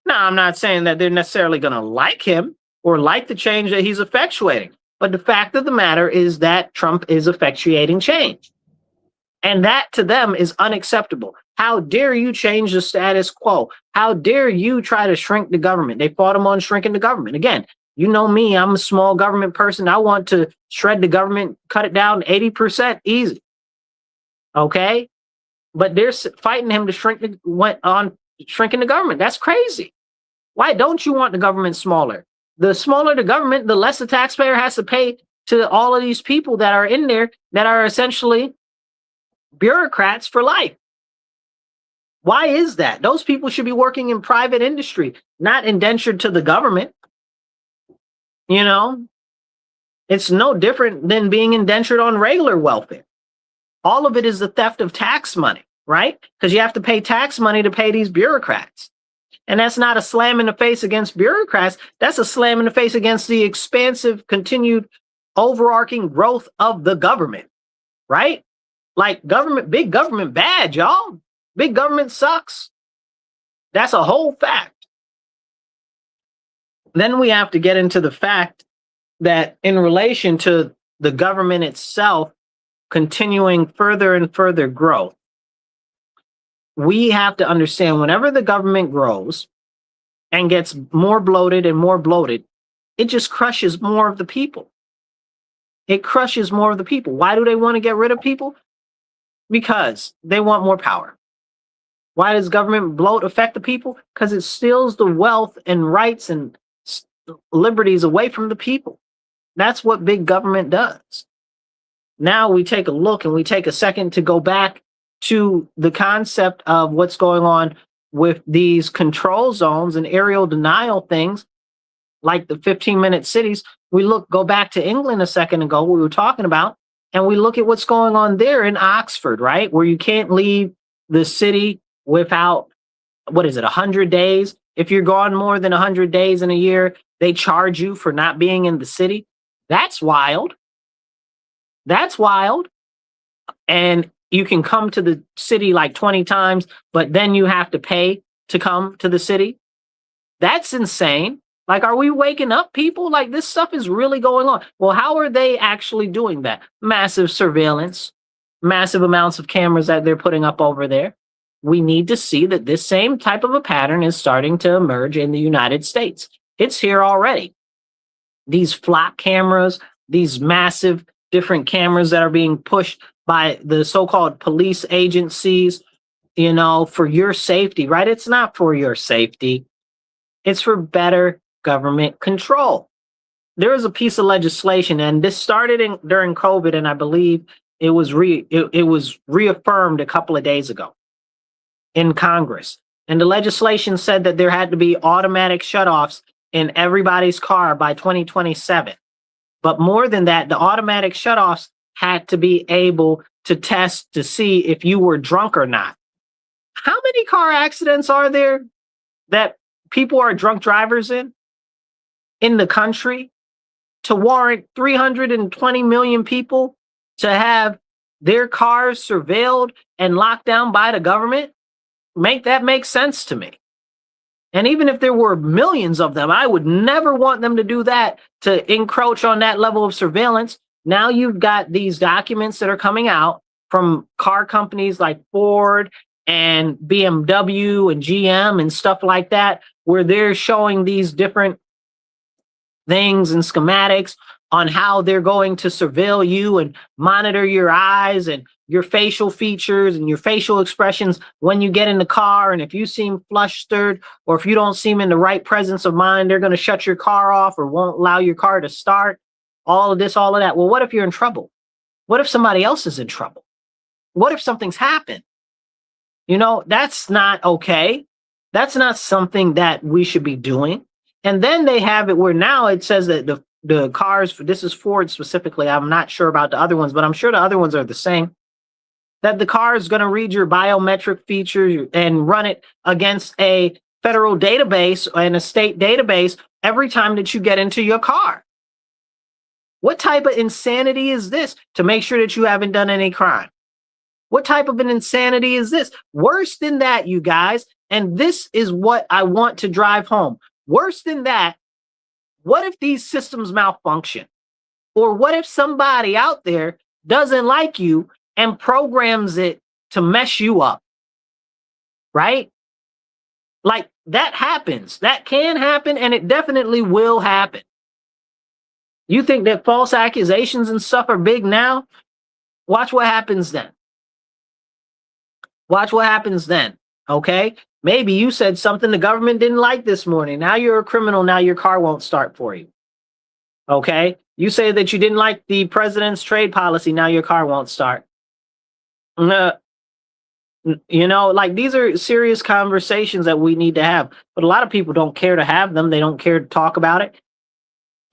Now, I'm not saying that they're necessarily going to like him or like the change that he's effectuating, but the fact of the matter is that Trump is effectuating change. And that to them is unacceptable. How dare you change the status quo? How dare you try to shrink the government? They fought him on shrinking the government. Again, you know me, I'm a small government person. I want to shred the government, cut it down 80% easy. Okay? But they're fighting him to shrinking the government. That's crazy. Why don't you want the government smaller? The smaller the government, the less the taxpayer has to pay to all of these people that are in there that are essentially bureaucrats for life. Why is that? Those people should be working in private industry, not indentured to the government. You know, it's no different than being indentured on regular welfare. All of it is the theft of tax money, right? Because you have to pay tax money to pay these bureaucrats. And that's not a slam in the face against bureaucrats. That's a slam in the face against the expansive, continued, overarching growth of the government, right? Like big government bad, y'all. Big government sucks. That's a whole fact. Then we have to get into the fact that in relation to the government itself continuing further and further growth, we have to understand whenever the government grows and gets more bloated, it just crushes more of the people. It crushes more of the people. Why do they want to get rid of people? Because they want more power. Why does government bloat affect the people? Because it steals the wealth and rights and liberties away from the people. That's what big government does. Now we take a look and we take a second to go back to the concept of what's going on with these control zones and aerial denial things, like the 15-minute cities. Go back to England a second ago, we were talking about, and we look at what's going on there in Oxford, right? Where you can't leave the city without, 100 days? If you're gone more than 100 days in a year, they charge you for not being in the city. That's wild. That's wild. And you can come to the city like 20 times, but then you have to pay to come to the city. That's insane. Like, are we waking up, people? Like, this stuff is really going on. Well, how are they actually doing that? Massive surveillance, massive amounts of cameras that they're putting up over there. We need to see that this same type of a pattern is starting to emerge in the United States. It's here already. These flock cameras, these massive different cameras that are being pushed by the so-called police agencies, for your safety, right? It's not for your safety. It's for better government control. There is a piece of legislation, and this started during COVID, and I believe it was reaffirmed a couple of days ago in Congress. And the legislation said that there had to be automatic shutoffs in everybody's car by 2027. But more than that, the automatic shutoffs had to be able to test to see if you were drunk or not. How many car accidents are there that people are drunk drivers in the country to warrant 320 million people to have their cars surveilled and locked down by the government? Make sense to me. And even if there were millions of them, I would never want them to do that, to encroach on that level of surveillance. Now you've got these documents that are coming out from car companies like Ford and BMW and GM and stuff like that, where they're showing these different things and schematics on how they're going to surveil you and monitor your eyes and your facial features and your facial expressions when you get in the car. And if you seem flustered or if you don't seem in the right presence of mind, they're going to shut your car off or won't allow your car to start. All of this, all of that. Well, what if you're in trouble? What if somebody else is in trouble? What if something's happened? You know, that's not okay. That's not something that we should be doing. And then they have it where now it says that the cars, this is Ford specifically, I'm not sure about the other ones, but I'm sure the other ones are the same, that the car is going to read your biometric features and run it against a federal database and a state database every time that you get into your car. What type of insanity is this to make sure that you haven't done any crime? What type of an insanity is this? Worse than that, you guys, and this is what I want to drive home. Worse than that, what if these systems malfunction? Or what if somebody out there doesn't like you and programs it to mess you up? Right? Like that happens. That can happen, and it definitely will happen. You think that false accusations and stuff are big now? Watch what happens then. Watch what happens then. Okay? Maybe you said something the government didn't like this morning. Now you're a criminal. Now your car won't start for you. Okay? You say that you didn't like the president's trade policy. Now your car won't start. You know, like these are serious conversations that we need to have. But a lot of people don't care to have them. They don't care to talk about it.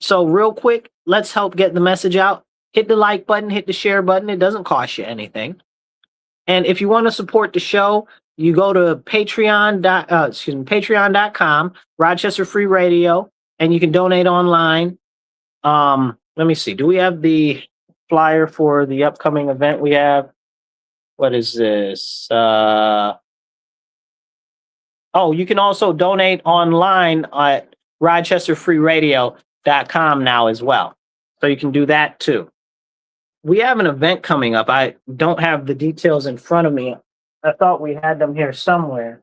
So real quick, let's help get the message out. Hit the like button, hit the share button. It doesn't cost you anything. And if you want to support the show, you go to patreon.com, Rochester Free Radio, and you can donate online. Let me see. Do we have the flyer for the upcoming event? We have, what is this? Oh, you can also donate online at rochesterfreeradio.com now as well. So you can do that too. We have an event coming up. I don't have the details in front of me. I thought we had them here somewhere,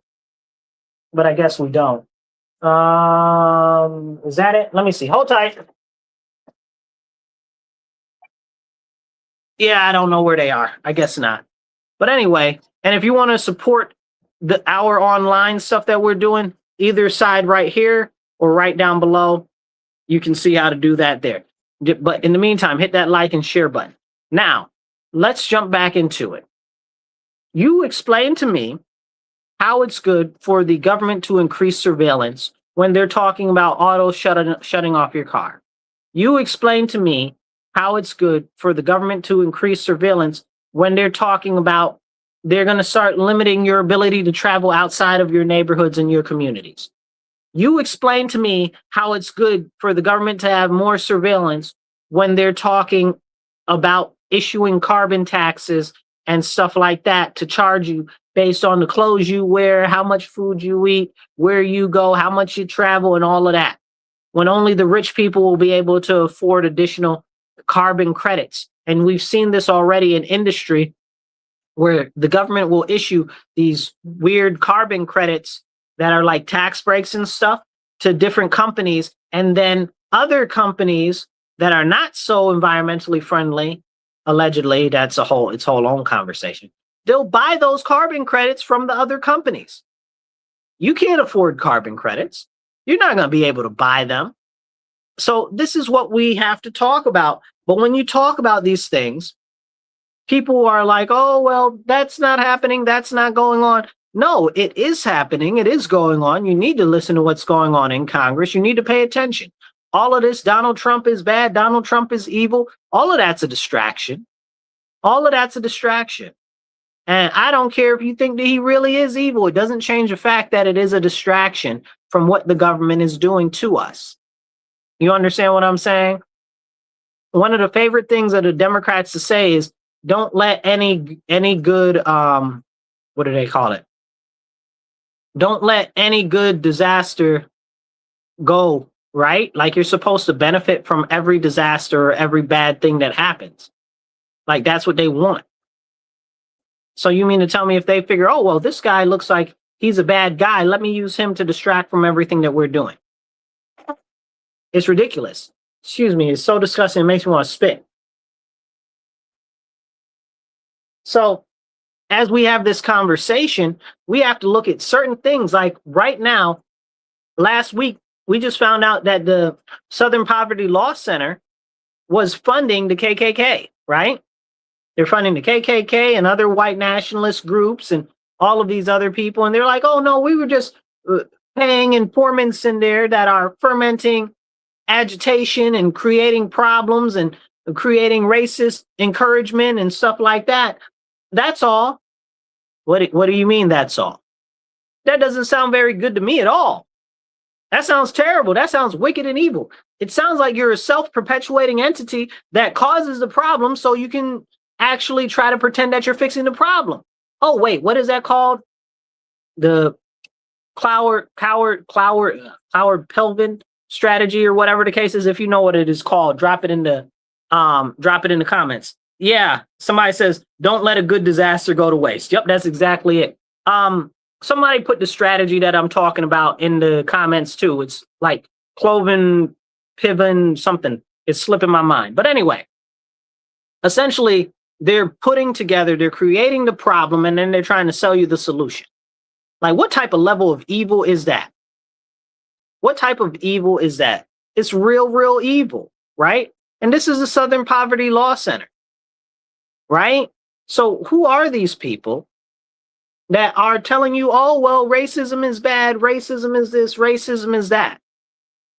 but I guess we don't. Is that it? Let me see. Hold tight. Yeah, I don't know where they are. I guess not. But anyway, and if you want to support our online stuff that we're doing, either side right here or right down below, you can see how to do that there. But in the meantime, hit that like and share button. Now, let's jump back into it. You explain to me how it's good for the government to increase surveillance when they're talking about auto shutting off your car. You explain to me how it's good for the government to increase surveillance when they're talking about they're going to start limiting your ability to travel outside of your neighborhoods and your communities. You explain to me how it's good for the government to have more surveillance when they're talking about issuing carbon taxes and stuff like that to charge you based on the clothes you wear, how much food you eat, where you go, how much you travel, and all of that. When only the rich people will be able to afford additional carbon credits. And we've seen this already in industry where the government will issue these weird carbon credits that are like tax breaks and stuff to different companies. And then other companies that are not so environmentally friendly, allegedly, that's its whole own conversation. They'll buy those carbon credits from the other companies. You can't afford carbon credits. You're not going to be able to buy them. So this is what we have to talk about. But when you talk about these things, people are like, oh, well, that's not happening. That's not going on. No, it is happening. It is going on. You need to listen to what's going on in Congress. You need to pay attention. All of this, Donald Trump is bad. Donald Trump is evil. All of that's a distraction. All of that's a distraction. And I don't care if you think that he really is evil. It doesn't change the fact that it is a distraction from what the government is doing to us. You understand what I'm saying? One of the favorite things of the Democrats to say is, don't let any good, what do they call it? Don't let any good disaster go, right? Like you're supposed to benefit from every disaster or every bad thing that happens. Like that's what they want. So you mean to tell me if they figure, oh, well, this guy looks like he's a bad guy, let me use him to distract from everything that we're doing. It's ridiculous. Excuse me, it's so disgusting, it makes me want to spit. So as we have this conversation, we have to look at certain things. Like right now, last week, we just found out that the Southern Poverty Law Center was funding the KKK, right? They're funding the KKK and other white nationalist groups and all of these other people. And they're like, oh, no, we were just paying informants in there that are fermenting agitation and creating problems and creating racist encouragement and stuff like that. That's all. What do you mean that's all? That doesn't sound very good to me at all. That sounds terrible. That sounds wicked and evil. It sounds like you're a self-perpetuating entity that causes the problem so you can actually try to pretend that you're fixing the problem. Oh, wait, what is that called? The Cloward Pelvin strategy or whatever the case is. If you know what it is called, drop it in the comments. Yeah, somebody says, don't let a good disaster go to waste. Yep, that's exactly it. Somebody put the strategy that I'm talking about in the comments too. It's like cloven, pivin, something. It's slipping my mind. But anyway, essentially, they're creating the problem, and then they're trying to sell you the solution. Like, what type of level of evil is that? What type of evil is that? It's real, real evil, right? And this is the Southern Poverty Law Center, right? So who are these people that are telling you, oh, well, racism is bad, racism is this, racism is that,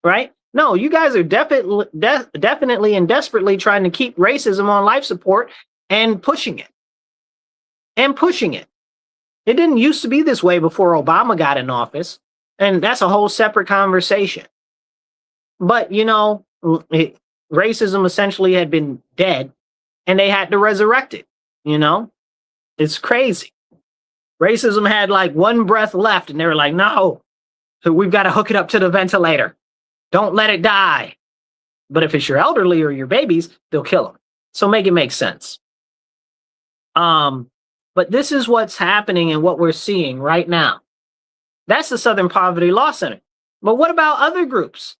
right? No, you guys are definitely and desperately trying to keep racism on life support and pushing it. It didn't used to be this way before Obama got in office, and that's a whole separate conversation. But, you know, racism essentially had been dead, and they had to resurrect it, you know? It's crazy. Racism had like one breath left, and they were like, no, so we've got to hook it up to the ventilator. Don't let it die. But if it's your elderly or your babies, they'll kill them. So make it make sense. But this is what's happening and what we're seeing right now. That's the Southern Poverty Law Center. But what about other groups?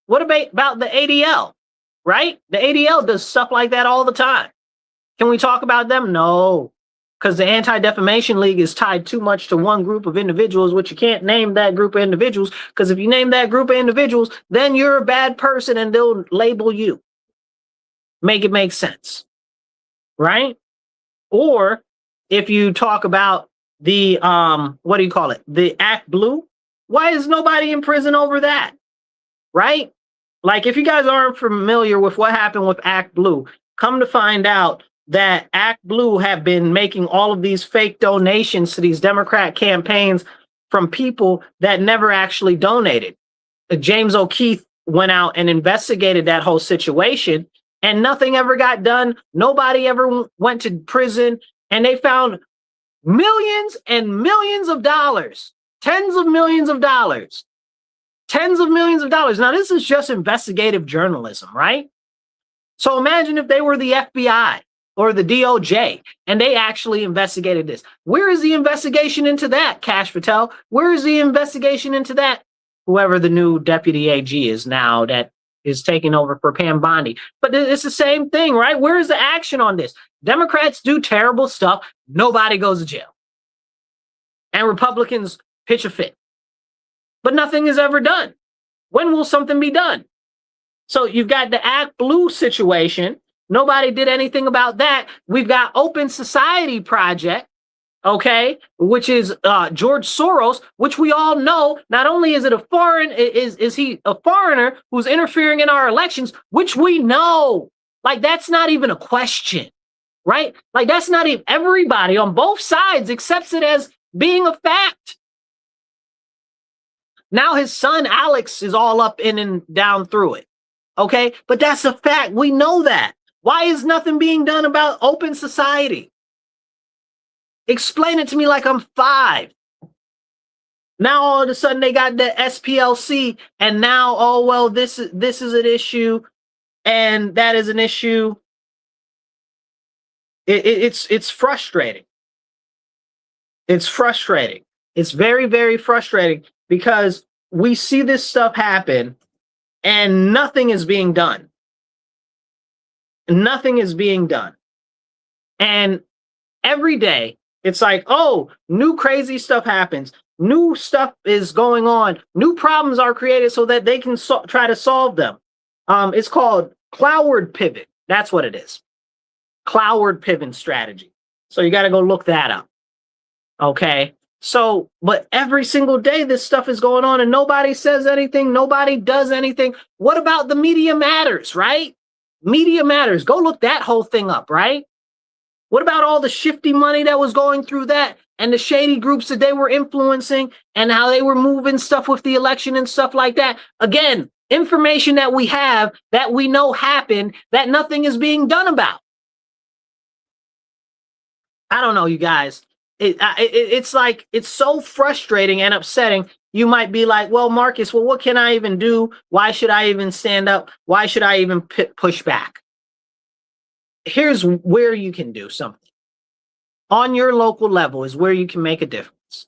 What about the ADL, right? The ADL does stuff like that all the time. Can we talk about them? No, because the Anti-Defamation League is tied too much to one group of individuals, which you can't name that group of individuals, because if you name that group of individuals, then you're a bad person and they'll label you. Make it make sense, right? Or if you talk about the, what do you call it? The Act Blue, why is nobody in prison over that, right? Like, if you guys aren't familiar with what happened with Act Blue, come to find out that Act Blue have been making all of these fake donations to these Democrat campaigns from people that never actually donated. James O'Keefe went out and investigated that whole situation, and nothing ever got done. Nobody ever went to prison, and they found millions and millions of dollars, tens of millions of dollars. Now, this is just investigative journalism, right? So imagine if they were the FBI or the DOJ and they actually investigated this. Where is the investigation into that, Kash Patel? Where is the investigation into that? Whoever the new deputy AG is now that is taking over for Pam Bondi. But it's the same thing, right? Where is the action on this? Democrats do terrible stuff. Nobody goes to jail. And Republicans pitch a fit. But nothing is ever done. When will something be done? So you've got the Act Blue situation. Nobody did anything about that. We've got Open Society Project, okay, which is George Soros, which we all know. Not only is it is he a foreigner who's interfering in our elections, which we know. Like, that's not even a question, right? Like, that's not even, everybody on both sides accepts it as being a fact. Now his son Alex is all up in and down through it. Okay, but that's a fact. We know that. Why is nothing being done about Open Society? Explain it to me like I'm 5. Now all of a sudden they got the SPLC, and now, oh well, this is an issue, and that is an issue. It's frustrating. It's frustrating. It's very, very frustrating because we see this stuff happen and nothing is being done. Nothing is being done. And every day it's like, oh, new crazy stuff happens. New stuff is going on. New problems are created so that they can try to solve them. It's called cloudward pivot. That's what it is. Cloudward pivot strategy. So you got to go look that up. Okay. So, but every single day this stuff is going on and nobody says anything. Nobody does anything. What about the Media Matters, right? Media Matters. Go look that whole thing up, right? What about all the shifty money that was going through that and the shady groups that they were influencing and how they were moving stuff with the election and stuff like that? Again, information that we have that we know happened that nothing is being done about. I don't know, you guys. It's like, it's so frustrating and upsetting. You might be like, well, Marcus, well, what can I even do? Why should I even stand up? Why should I even push back? Here's where you can do something. On your local level is where you can make a difference.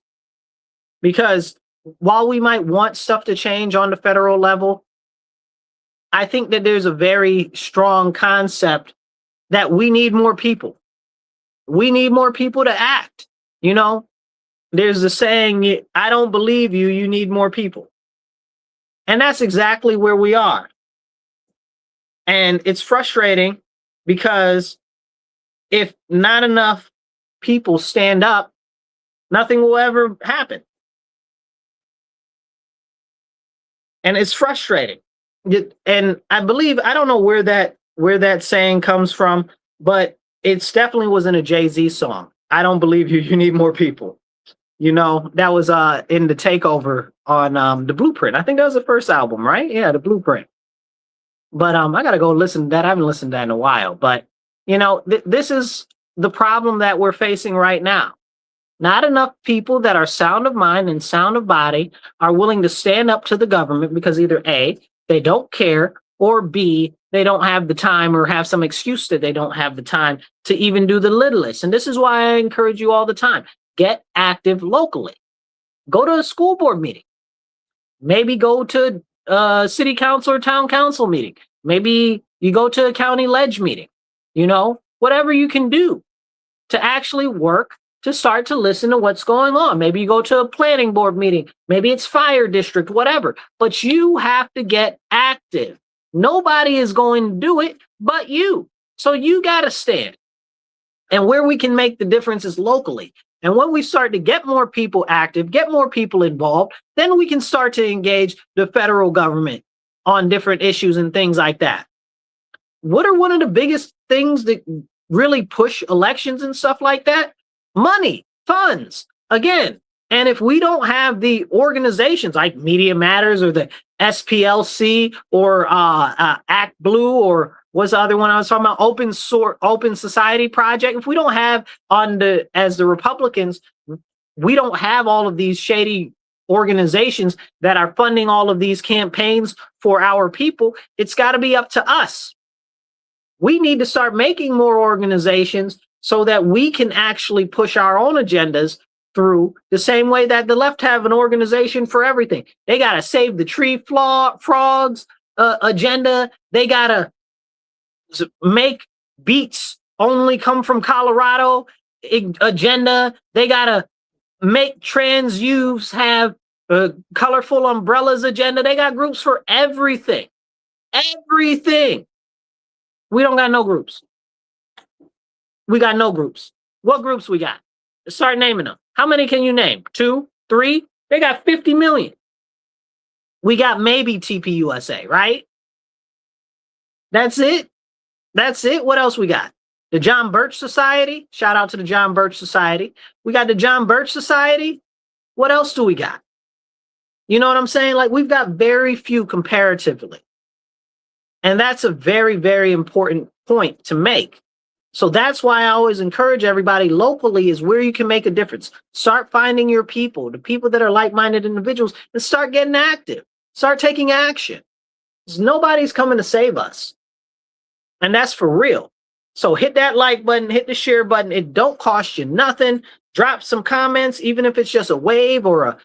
Because while we might want stuff to change on the federal level, I think that there's a very strong concept that we need more people. We need more people to act. You know, there's a saying, I don't believe you, you need more people. And that's exactly where we are. And it's frustrating because if not enough people stand up, nothing will ever happen. And it's frustrating. And I believe, I don't know where that saying comes from, but it's definitely was in a Jay-Z song. I don't believe you, you need more people. You know, that was in the Takeover on the Blueprint. I think that was the first album, right? Yeah, the Blueprint. But I gotta go listen to that. I haven't listened to that in a while. But you know, this is the problem that we're facing right now. Not enough people that are sound of mind and sound of body are willing to stand up to the government because either A, they don't care, or B, they don't have the time or have some excuse that they don't have the time to even do the littlest. And this is why I encourage you all the time. Get active locally. Go to a school board meeting. Maybe go to a city council or town council meeting. Maybe you go to a county ledge meeting. You know, whatever you can do to actually work to start to listen to what's going on. Maybe you go to a planning board meeting. Maybe it's fire district, whatever. But you have to get active. Nobody is going to do it but you. So you got to stand. And where we can make the difference is locally. And when we start to get more people active, get more people involved, then we can start to engage the federal government on different issues and things like that. What are one of the biggest things that really push elections and stuff like that? Money, funds, again. And if we don't have the organizations like Media Matters or the SPLC or Act Blue or what's the other one I was talking about, Open Society Project, if we don't have as the Republicans, we don't have all of these shady organizations that are funding all of these campaigns for our people, it's got to be up to us. We need to start making more organizations so that we can actually push our own agendas through the same way that the left have an organization for everything. They got to save the tree frogs agenda. They got to make beets only come from Colorado agenda. They got to make trans youths have colorful umbrellas agenda. They got groups for everything. Everything. We don't got no groups. We got no groups. What groups we got? Start naming them. How many can you name? 2, 3? They got 50 million. We got maybe TPUSA, right? That's it. That's it. What else we got? The John Birch Society. Shout out to the John Birch Society. We got the John Birch Society. What else do we got? You know what I'm saying? Like, we've got very few comparatively. And that's a very, very important point to make. So that's why I always encourage everybody locally is where you can make a difference. Start finding your people, the people that are like-minded individuals, and start getting active. Start taking action. Nobody's coming to save us. And that's for real. So hit that like button, hit the share button. It don't cost you nothing. drop some comments, even if it's just a wave or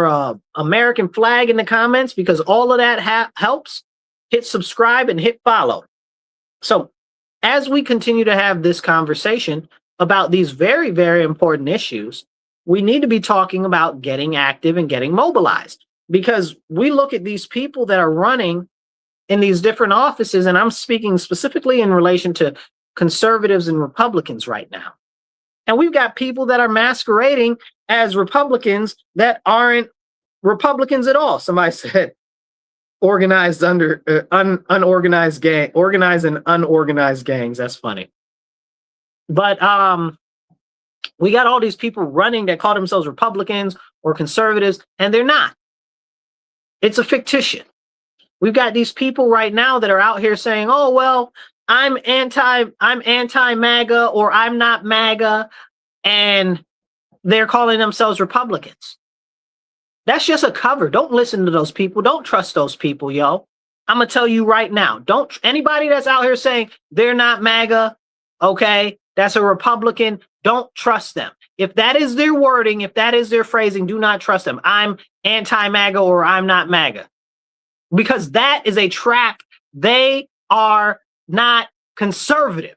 a American flag in the comments, because all of that helps. Hit subscribe and hit follow. So as we continue to have this conversation about these very, very important issues, we need to be talking about getting active and getting mobilized, because we look at these people that are running in these different offices, and I'm speaking specifically in relation to conservatives and Republicans right now. And we've got people that are masquerading as Republicans that aren't Republicans at all. Somebody said organized under unorganized gang, organized and unorganized gangs. That's funny. But we got all these people running that call themselves Republicans or conservatives, and they're not. It's a fictitious. We've got these people right now that are out here saying, "Oh, well, I'm anti-MAGA, or I'm not MAGA," and they're calling themselves Republicans. That's just a cover. Don't listen to those people. Don't trust those people, yo. I'm gonna tell you right now. Don't anybody that's out here saying they're not MAGA, okay, that's a Republican. Don't trust them. If that is their wording, if that is their phrasing, do not trust them. I'm anti-MAGA or I'm not MAGA. Because that is a trap. They are not conservative.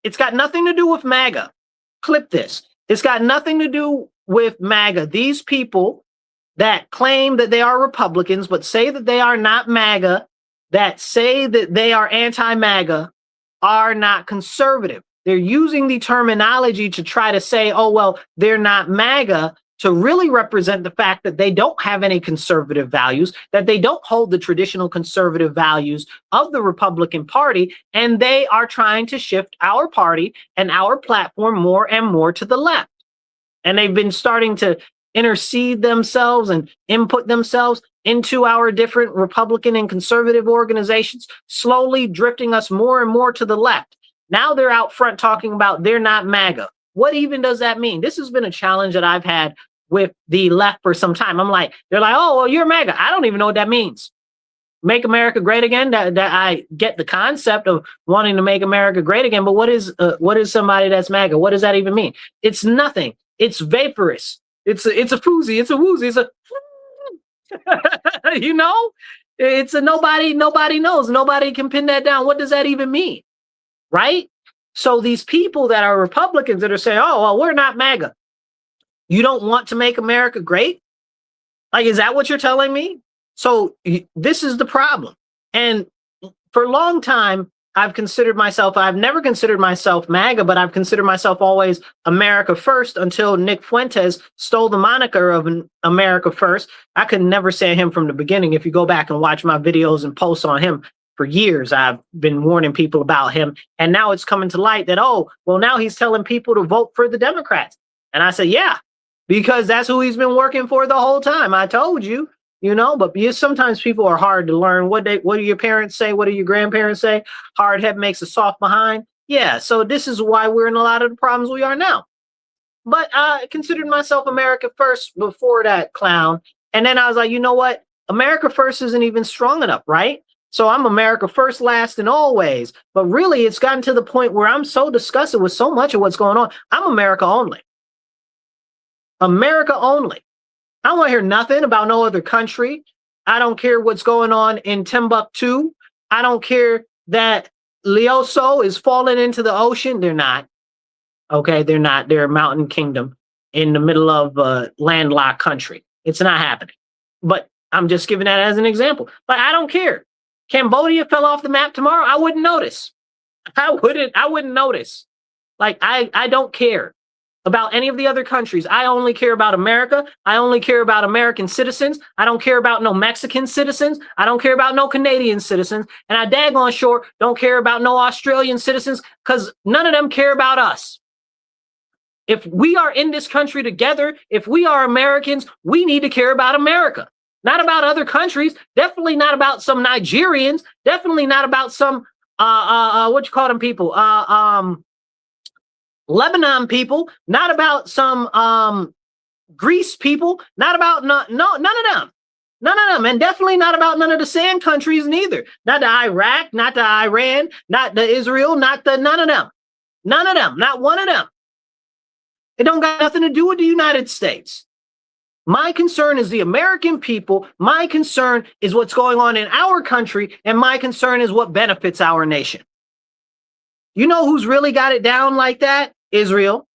It's got nothing to do with MAGA. Clip this. It's got nothing to do with MAGA. These people that claim that they are Republicans, but say that they are not MAGA, that say that they are anti-MAGA, are not conservative. They're using the terminology to try to say, oh, well, they're not MAGA, to really represent the fact that they don't have any conservative values, that they don't hold the traditional conservative values of the Republican Party, and they are trying to shift our party and our platform more and more to the left. And they've been starting to intercede themselves and input themselves into our different Republican and conservative organizations, slowly drifting us more and more to the left. Now they're out front talking about they're not MAGA. What even does that mean? This has been a challenge that I've had with the left for some time. I'm like, they're like, oh, well, you're MAGA. I don't even know what that means. Make America great again. That I get the concept of wanting to make America great again, but what is somebody that's MAGA? What does that even mean? It's nothing. It's vaporous. It's a foozy. It's a woozy. It's a you know, it's a nobody knows. Nobody can pin that down. What does that even mean? Right? So these people that are Republicans that are saying, oh, well, we're not MAGA. You don't want to make America great? Like, is that what you're telling me? So this is the problem. And for a long time, I've never considered myself MAGA, but I've considered myself always America First, until Nick Fuentes stole the moniker of America First. I could never say him from the beginning. If you go back and watch my videos and posts on him, for years, I've been warning people about him. And now it's coming to light that, oh, well, now he's telling people to vote for the Democrats. And I said, yeah, because that's who he's been working for the whole time. I told you, you know, but sometimes people are hard to learn. What do your parents say? What do your grandparents say? Hard head makes a soft behind. Yeah, so this is why we're in a lot of the problems we are now. But I considered myself America First before that clown. And then I was like, you know what? America First isn't even strong enough, right? So I'm America First, last, and always. But really, it's gotten to the point where I'm so disgusted with so much of what's going on. I'm America only. America only. I don't want to hear nothing about no other country. I don't care what's going on in Timbuktu. I don't care that Leoso is falling into the ocean. They're not. Okay, they're not. They're a mountain kingdom in the middle of a landlocked country. It's not happening. But I'm just giving that as an example. But I don't care. Cambodia fell off the map tomorrow, I wouldn't notice. I wouldn't notice. Like, I don't care about any of the other countries. I only care about America. I only care about American citizens. I don't care about no Mexican citizens. I don't care about no Canadian citizens. And I daggone sure don't care about no Australian citizens, because none of them care about us. If we are in this country together, if we are Americans, we need to care about America. Not about other countries. Definitely not about some Nigerians. Definitely not about some what you call them people? Lebanon people. Not about some Greece people. Not about none of them. None of them. And definitely not about none of the sand countries neither. Not the Iraq, not the Iran, not the Israel, not the none of them. None of them. Not one of them. It don't got nothing to do with the United States. My concern is the American people. My concern is what's going on in our country. And my concern is what benefits our nation. You know who's really got it down like that? Israel.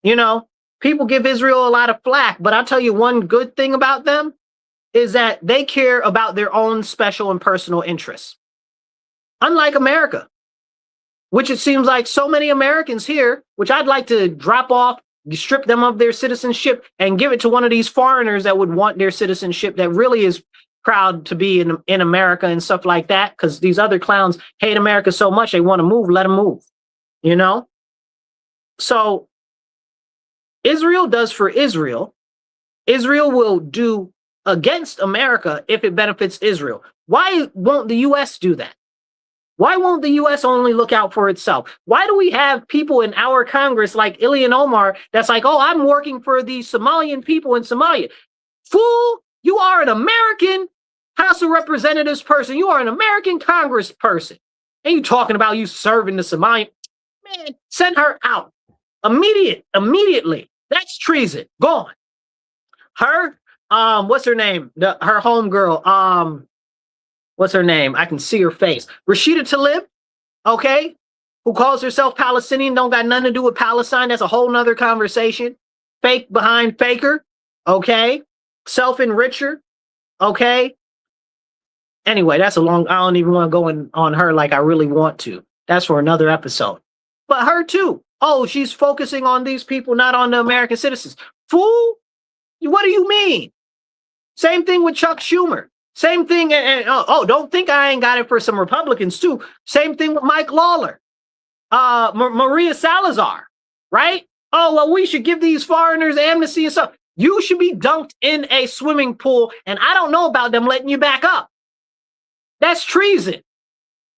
You know, people give Israel a lot of flack, but I'll tell you one good thing about them is that they care about their own special and personal interests. Unlike America, which it seems like so many Americans here, which I'd like to drop off, strip them of their citizenship and give it to one of these foreigners that would want their citizenship, that really is proud to be in America and stuff like that, because these other clowns hate America so much they want to move, let them move, you know? So Israel does for Israel. Israel will do against America if it benefits Israel. Why won't the U.S. do that? Why won't the U.S. only look out for itself? Why do we have people in our Congress like Ilhan Omar that's like, oh, I'm working for the Somalian people in Somalia? Fool, you are an American House of Representatives person. You are an American Congress person. And you talking about you serving the Somalian? Man, send her out. Immediately. That's treason. Gone. Her, what's her name? Her homegirl, what's her name? I can see her face. Rashida Tlaib, okay, who calls herself Palestinian, don't got nothing to do with Palestine. That's a whole nother conversation. Fake behind faker, okay? Self-enricher, okay? Anyway, that's a long, I don't even want to go on her like I really want to. That's for another episode. But her too. Oh, she's focusing on these people, not on the American citizens. Fool, what do you mean? Same thing with Chuck Schumer. Same thing, and don't think I ain't got it for some Republicans too. Same thing with Mike Lawler, Maria Salazar, right? Oh, well, we should give these foreigners amnesty and stuff. You should be dunked in a swimming pool, and I don't know about them letting you back up. That's treason.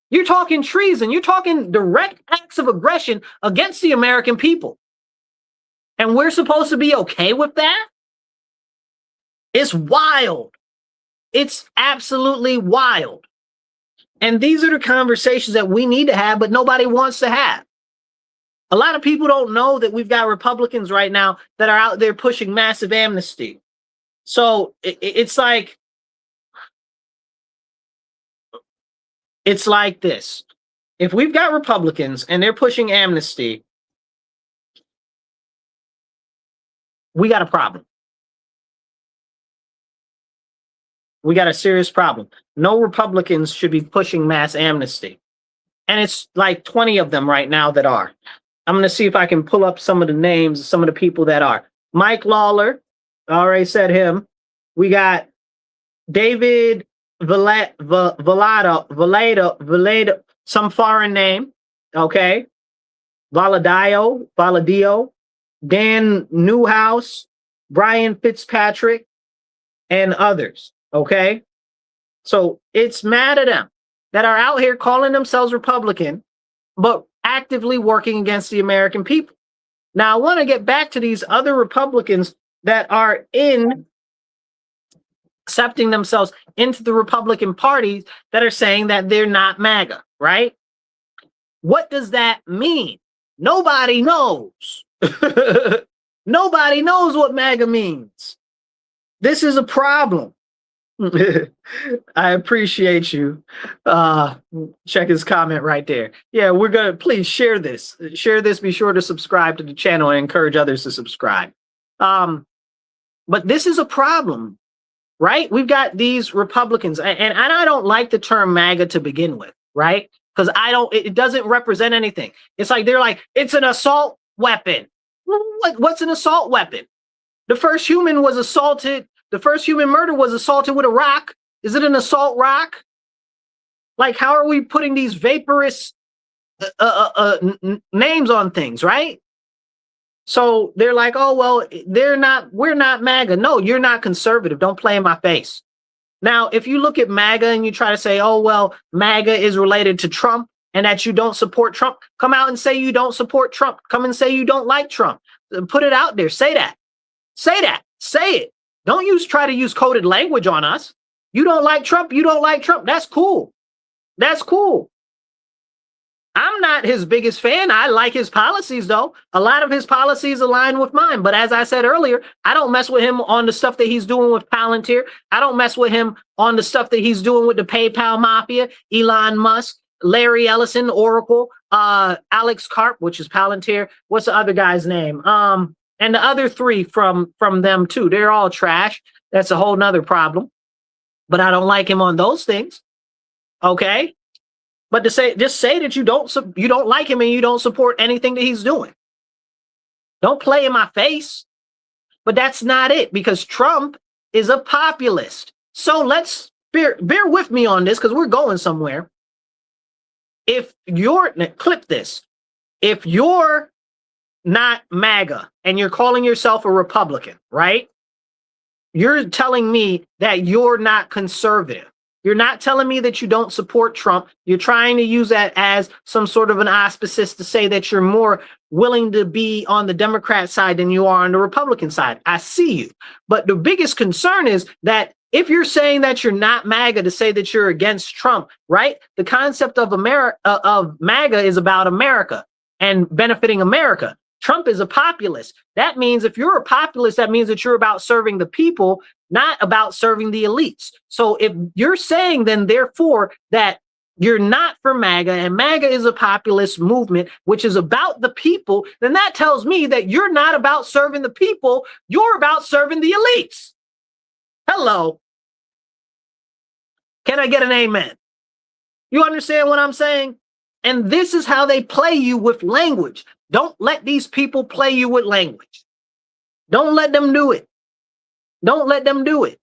You're talking treason. You're talking direct acts of aggression against the American people. And we're supposed to be okay with that? It's wild. It's absolutely wild. And these are the conversations that we need to have, but nobody wants to have. A lot of people don't know that we've got Republicans right now that are out there pushing massive amnesty. So it's like this. If we've got Republicans and they're pushing amnesty, we got a problem. We got a serious problem. No Republicans should be pushing mass amnesty. And it's like 20 of them right now that are. I'm going to see if I can pull up some of the names of some of the people that are. Mike Lawler, I already said him. We got David Valado, some foreign name, okay? Valadio, Dan Newhouse, Brian Fitzpatrick, and others. Okay, so it's mad at them that are out here calling themselves Republican, but actively working against the American people. Now, I want to get back to these other Republicans that are accepting themselves into the Republican Party that are saying that they're not MAGA, right? What does that mean? Nobody knows. Nobody knows what MAGA means. This is a problem. I appreciate you. Check his comment right there. Yeah, we're gonna please share this. Share this. Be sure to subscribe to the channel and encourage others to subscribe. But this is a problem, right? We've got these Republicans, and I don't like the term MAGA to begin with, right? Because it doesn't represent anything. It's like they're like, it's an assault weapon. What's an assault weapon? The first human was assaulted. The first human murder was assaulted with a rock. Is it an assault rock? Like, how are we putting these vaporous names on things, right? So they're like, oh, well, we're not MAGA. No, you're not conservative. Don't play in my face. Now, if you look at MAGA and you try to say, oh, well, MAGA is related to Trump and that you don't support Trump, come out and say you don't support Trump. Come and say you don't like Trump. Put it out there. Say that. Say that. Say it. Don't try to use coded language on us. You don't like Trump. You don't like Trump. That's cool. That's cool. I'm not his biggest fan. I like his policies, though. A lot of his policies align with mine. But as I said earlier, I don't mess with him on the stuff that he's doing with Palantir. I don't mess with him on the stuff that he's doing with the PayPal mafia, Elon Musk, Larry Ellison, Oracle, Alex Karp, which is Palantir. What's the other guy's name? And the other three from them too. They're all trash. That's a whole nother problem. But I don't like him on those things. Okay. But to say, just say that you don't like him and you don't support anything that he's doing. Don't play in my face. But that's not it, because Trump is a populist. So let's bear with me on this, because we're going somewhere. Clip this. If you're not MAGA and you're calling yourself a Republican, right? You're telling me that you're not conservative. You're not telling me that you don't support Trump. You're trying to use that as some sort of an auspices to say that you're more willing to be on the Democrat side than you are on the Republican side. I see you. But the biggest concern is that if you're saying that you're not MAGA to say that you're against Trump, right? The concept of MAGA is about America and benefiting America. Trump is a populist. That means if you're a populist, that means that you're about serving the people, not about serving the elites. So if you're saying then therefore that you're not for MAGA and MAGA is a populist movement, which is about the people, then that tells me that you're not about serving the people. You're about serving the elites. Hello. Can I get an amen? You understand what I'm saying? And this is how they play you with language. Don't let these people play you with language. Don't let them do it. Don't let them do it.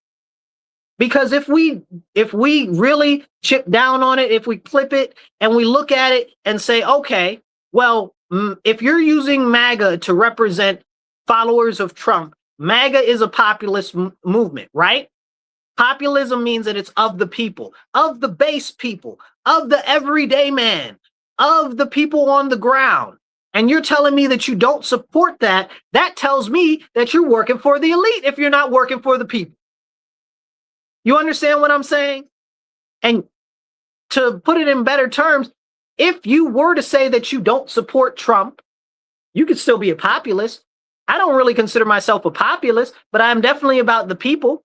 Because if we really chip down on it, if we clip it and we look at it and say, okay, well, if you're using MAGA to represent followers of Trump, MAGA is a populist movement, right? Populism means that it's of the people, of the base people, of the everyday man, of the people on the ground. And you're telling me that you don't support that. That tells me that you're working for the elite if you're not working for the people. You understand what I'm saying? And to put it in better terms, if you were to say that you don't support Trump, you could still be a populist. I don't really consider myself a populist, but I'm definitely about the people.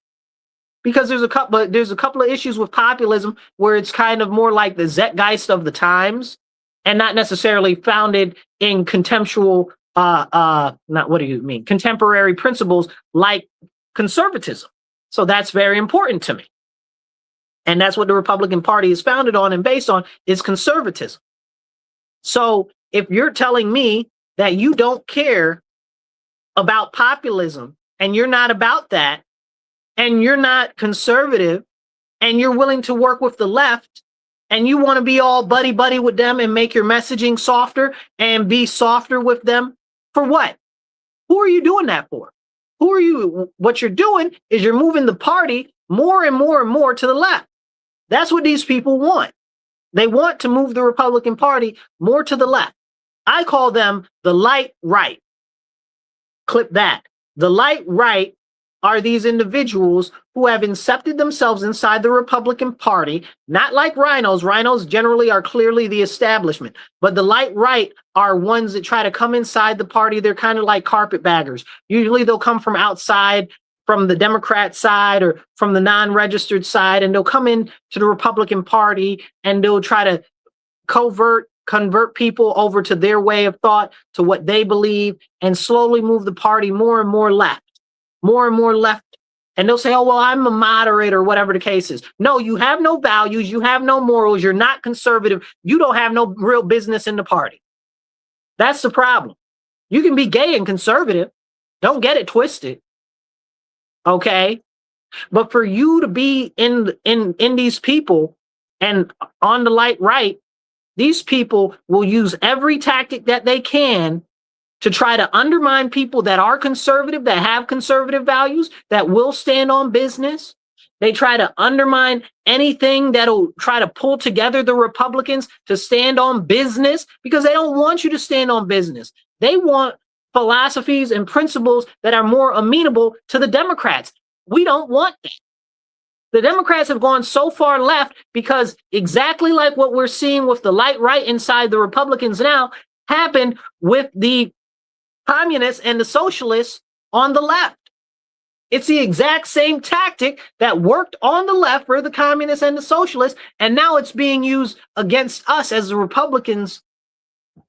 Because there's a couple of issues with populism where it's kind of more like the zeitgeist of the times and not necessarily founded in contemporary principles like conservatism. So that's very important to me. And that's what the Republican Party is founded on and based on, is conservatism. So if you're telling me that you don't care about populism and you're not about that, and you're not conservative, and you're willing to work with the left, and you want to be all buddy-buddy with them and make your messaging softer and be softer with them, for what? Who are you doing that for? Who are you? What you're doing is you're moving the party more and more and more to the left. That's what these people want. They want to move the Republican Party more to the left. I call them the light right. Clip that. The light right are these individuals who have incepted themselves inside the Republican Party, not like rhinos. Rhinos generally are clearly the establishment, but the light right are ones that try to come inside the party. They're kind of like carpetbaggers. Usually they'll come from outside, from the Democrat side or from the non-registered side, and they'll come in to the Republican Party and they'll try to convert people over to their way of thought, to what they believe, and slowly move the party more and more left. More and more left. And they'll say, oh, well, I'm a moderate or whatever the case is. No, you have no values. You have no morals. You're not conservative. You don't have no real business in the party. That's the problem. You can be gay and conservative. Don't get it twisted. Okay. But for you to be in these people and on the light right, these people will use every tactic that they can to try to undermine people that are conservative, that have conservative values, that will stand on business. They try to undermine anything that'll try to pull together the Republicans to stand on business, because they don't want you to stand on business. They want philosophies and principles that are more amenable to the Democrats. We don't want that. The Democrats have gone so far left because exactly like what we're seeing with the light right inside the Republicans now happened with the communists and the socialists on the left. It's the exact same tactic that worked on the left for the communists and the socialists, and now it's being used against us as the Republicans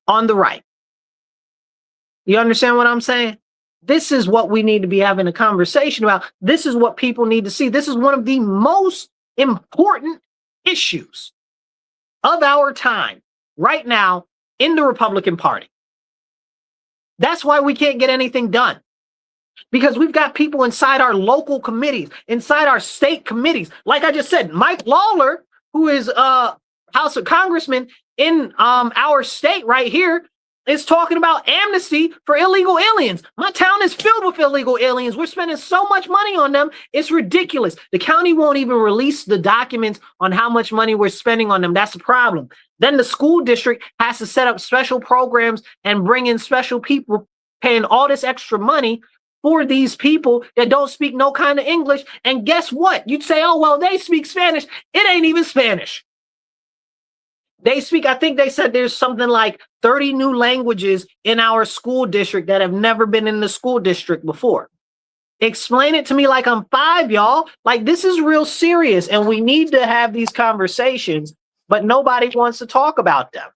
on the right. You understand what I'm saying? This is what we need to be having a conversation about. This is what people need to see. This is one of the most important issues of our time right now in the Republican Party. That's why we can't get anything done. Because we've got people inside our local committees, inside our state committees. Like I just said, Mike Lawler, who is House of Congressman in our state right here, is talking about amnesty for illegal aliens. My town is filled with illegal aliens. We're spending so much money on them. It's ridiculous. The county won't even release the documents on how much money we're spending on them. That's the problem. Then the school district has to set up special programs and bring in special people paying all this extra money for these people that don't speak no kind of English. And guess what? You'd say, oh, well, they speak Spanish. It ain't even Spanish. They speak, I think they said there's something like 30 new languages in our school district that have never been in the school district before. Explain it to me like I'm 5, y'all. Like, this is real serious, and we need to have these conversations, but nobody wants to talk about them.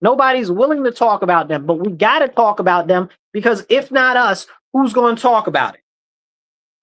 Nobody's willing to talk about them, but we got to talk about them, because if not us, who's going to talk about it?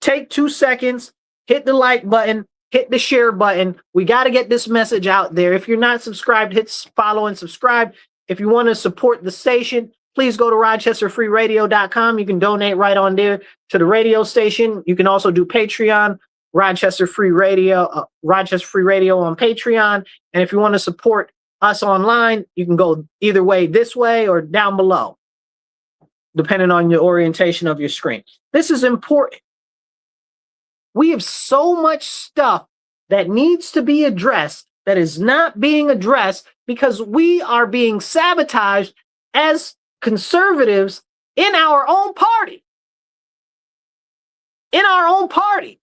Take 2 seconds, hit the like button, hit the share button. We got to get this message out there. If you're not subscribed, hit follow and subscribe. If you want to support the station, please go to rochesterfreeradio.com. You can donate right on there to the radio station. You can also do Patreon, Rochester Free Radio on Patreon. And if you want to support us online, you can go either way, this way or down below, depending on your orientation of your screen. This is important. We have so much stuff that needs to be addressed that is not being addressed because we are being sabotaged as conservatives in our own party. In our own party.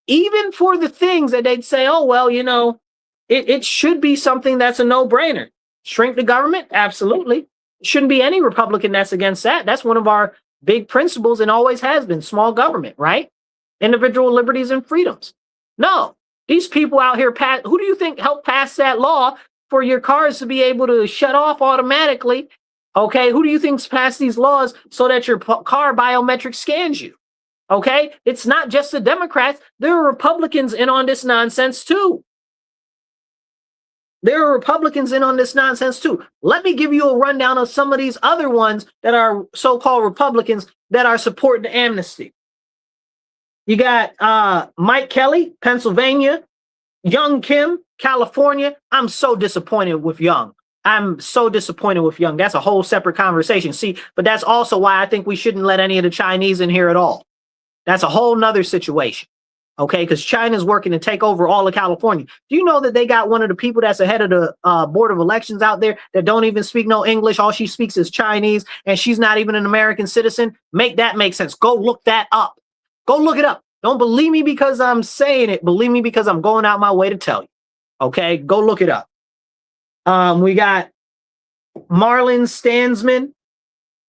Even for the things that they'd say, oh, well, you know, it should be something that's a no-brainer. Shrink the government? Absolutely. Shouldn't be any Republican that's against that. That's one of our big principles and always has been, small government, right? Individual liberties and freedoms. No, these people out here, who do you think helped pass that law for your cars to be able to shut off automatically? Okay, who do you think's passed these laws so that your car biometric scans you? Okay, it's not just the Democrats. There are Republicans in on this nonsense too. There are Republicans in on this nonsense too. Let me give you a rundown of some of these other ones that are so-called Republicans that are supporting the amnesty. You got Mike Kelly, Pennsylvania, Young Kim, California. I'm so disappointed with Young. I'm so disappointed with Young. That's a whole separate conversation. See, but that's also why I think we shouldn't let any of the Chinese in here at all. That's a whole nother situation. Okay, because China's working to take over all of California. Do you know that they got one of the people that's ahead of the Board of Elections out there that don't even speak no English? All she speaks is Chinese, and she's not even an American citizen. Make that make sense. Go look that up. Go look it up. Don't believe me because I'm saying it. Believe me because I'm going out my way to tell you. Okay, go look it up. We got Marlon Stansman.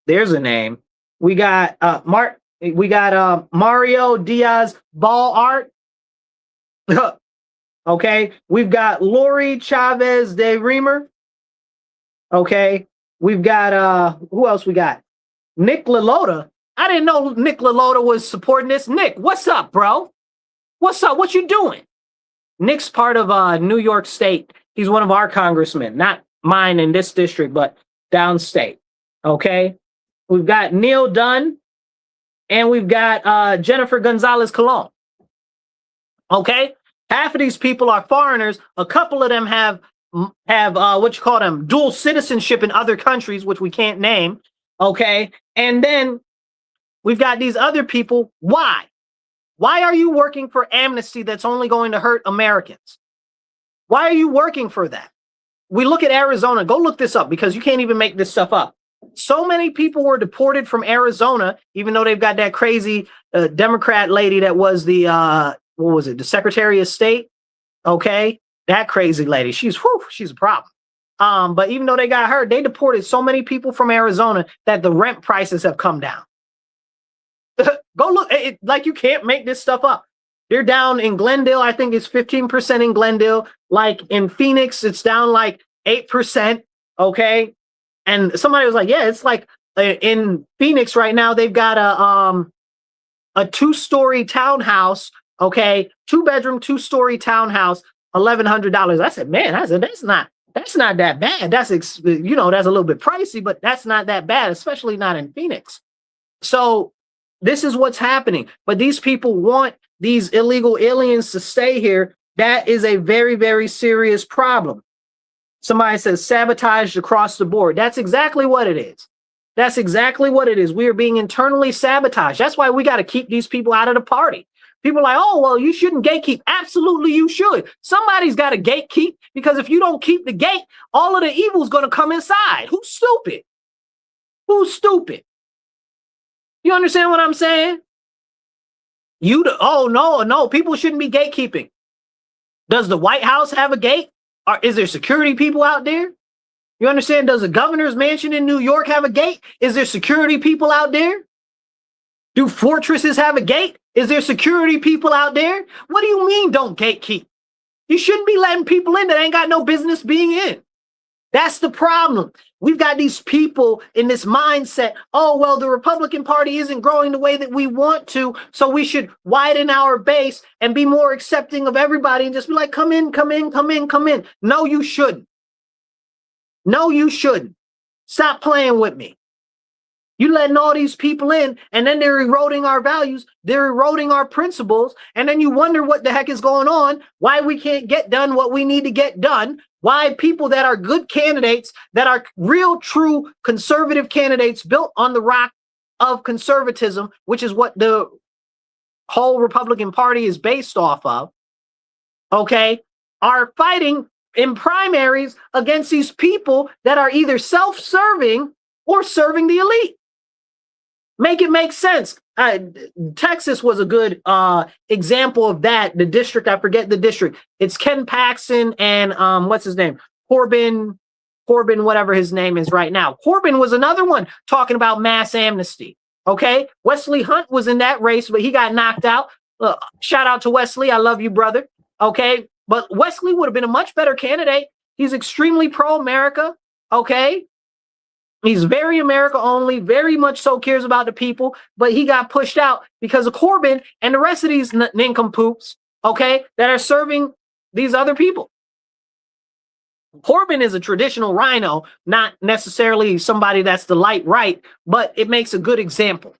There's a name. We got Mario Diaz Ballart. Okay, we've got Lori Chavez de Reamer. Okay, we've got who else we got? Nick LaLota. I didn't know Nick LaLota was supporting this. Nick, what's up, bro? What's up? What you doing? Nick's part of New York State. He's one of our congressmen, not mine in this district, but downstate. Okay, we've got Neil Dunn, and we've got Jennifer Gonzalez Colon. Okay, half of these people are foreigners. A couple of them have what you call them, dual citizenship in other countries, which we can't name. Okay, and then we've got these other people. Why? Why are you working for amnesty that's only going to hurt Americans? Why are you working for that? We look at Arizona. Go look this up because you can't even make this stuff up. So many people were deported from Arizona, even though they've got that crazy Democrat lady that was the what was it, the Secretary of State? Okay, that crazy lady, she's a problem. But even though they got her, they deported so many people from Arizona that the rent prices have come down. Go look, like you can't make this stuff up. They're down in Glendale, I think it's 15% in Glendale. Like in Phoenix, it's down like 8%. Okay. And somebody was like, yeah, it's like in Phoenix right now, they've got a 2-story townhouse. Okay. 2-bedroom, 2-story townhouse, $1,100. I said, man, that's not that bad. That's, that's a little bit pricey, but that's not that bad, especially not in Phoenix. So this is what's happening. But these people want these illegal aliens to stay here. That is a very, very serious problem. Somebody says sabotaged across the board. That's exactly what it is. That's exactly what it is. We are being internally sabotaged. That's why we got to keep these people out of the party. People are like, oh, well, you shouldn't gatekeep. Absolutely, you should. Somebody's got to gatekeep, because if you don't keep the gate, all of the evil is going to come inside. Who's stupid? Who's stupid? You understand what I'm saying? Oh, no, people shouldn't be gatekeeping. Does the White House have a gate? Or is there security people out there? You understand? Does the governor's mansion in New York have a gate? Is there security people out there? Do fortresses have a gate? Is there security people out there? What do you mean don't gatekeep? You shouldn't be letting people in that ain't got no business being in. That's the problem. We've got these people in this mindset. Oh, well, the Republican Party isn't growing the way that we want to, so we should widen our base and be more accepting of everybody and just be like, come in, come in, come in, come in. No, you shouldn't. No, you shouldn't. Stop playing with me. You letting all these people in, and then they're eroding our values, they're eroding our principles, and then you wonder what the heck is going on, why we can't get done what we need to get done, why people that are good candidates, that are real, true conservative candidates built on the rock of conservatism, which is what the whole Republican Party is based off of, okay, are fighting in primaries against these people that are either self-serving or serving the elite. Make it make sense. Texas was a good example of that. The district, I forget the district. It's Ken Paxton and what's his name? Corbin, whatever his name is right now. Corbin was another one talking about mass amnesty. Okay. Wesley Hunt was in that race, but he got knocked out. Shout out to Wesley. I love you, brother. Okay. But Wesley would have been a much better candidate. He's extremely pro-America. Okay. He's very America only, very much so cares about the people, but he got pushed out because of Corbin and the rest of these nincompoops, okay, that are serving these other people. Corbin is a traditional rhino, not necessarily somebody that's the light right, but it makes a good example.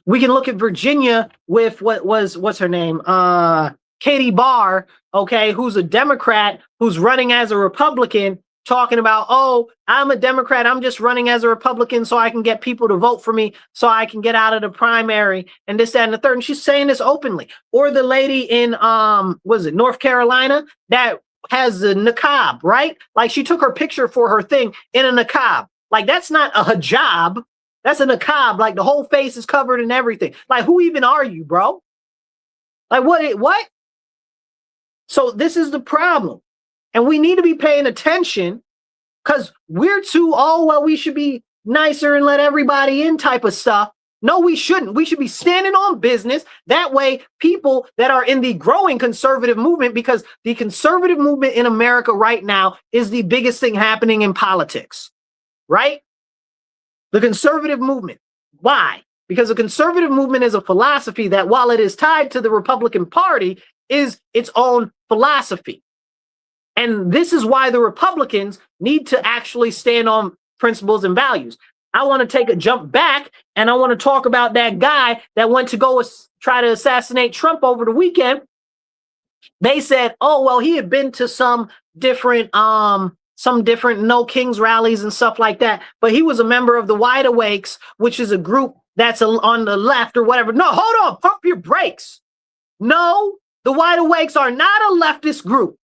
We can look at Virginia with what's her name? Katie Barr, okay, who's a Democrat, who's running as a Republican, talking about, oh, I'm a Democrat, I'm just running as a Republican so I can get people to vote for me, so I can get out of the primary, and this, that, and the third. And she's saying this openly. Or the lady in, North Carolina that has the niqab, right? Like she took her picture for her thing in a niqab. Like that's not a hijab, that's a niqab. Like the whole face is covered and everything. Like who even are you, bro? Like what? So this is the problem. And we need to be paying attention because we're too, oh, well, we should be nicer and let everybody in type of stuff. No, we shouldn't. We should be standing on business. That way, people that are in the growing conservative movement, because the conservative movement in America right now is the biggest thing happening in politics, right? The conservative movement. Why? Because the conservative movement is a philosophy that, while it is tied to the Republican Party, is its own philosophy. And this is why the Republicans need to actually stand on principles and values. I want to take a jump back and I want to talk about that guy that went to go try to assassinate Trump over the weekend. They said, oh, well, he had been to some different No Kings rallies and stuff like that. But he was a member of the Wide Awakes, which is a group that's on the left or whatever. No, hold on. Pump your brakes. No, the Wide Awakes are not a leftist group.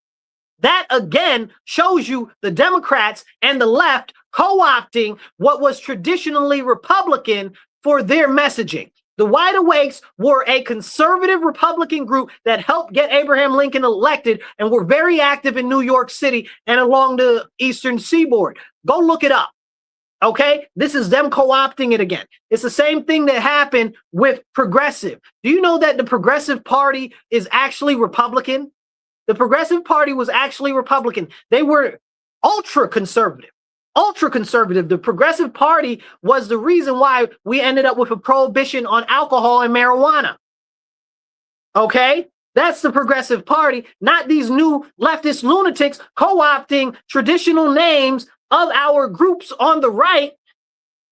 That, again, shows you the Democrats and the left co-opting what was traditionally Republican for their messaging. The Wide Awakes were a conservative Republican group that helped get Abraham Lincoln elected and were very active in New York City and along the Eastern Seaboard. Go look it up. Okay, this is them co-opting it again. It's the same thing that happened with progressive. Do you know that the Progressive Party is actually Republican? The Progressive Party was actually Republican. They were ultra conservative. Ultra conservative. The Progressive Party was the reason why we ended up with a prohibition on alcohol and marijuana. Okay, that's the Progressive Party, not these new leftist lunatics co-opting traditional names of our groups on the right.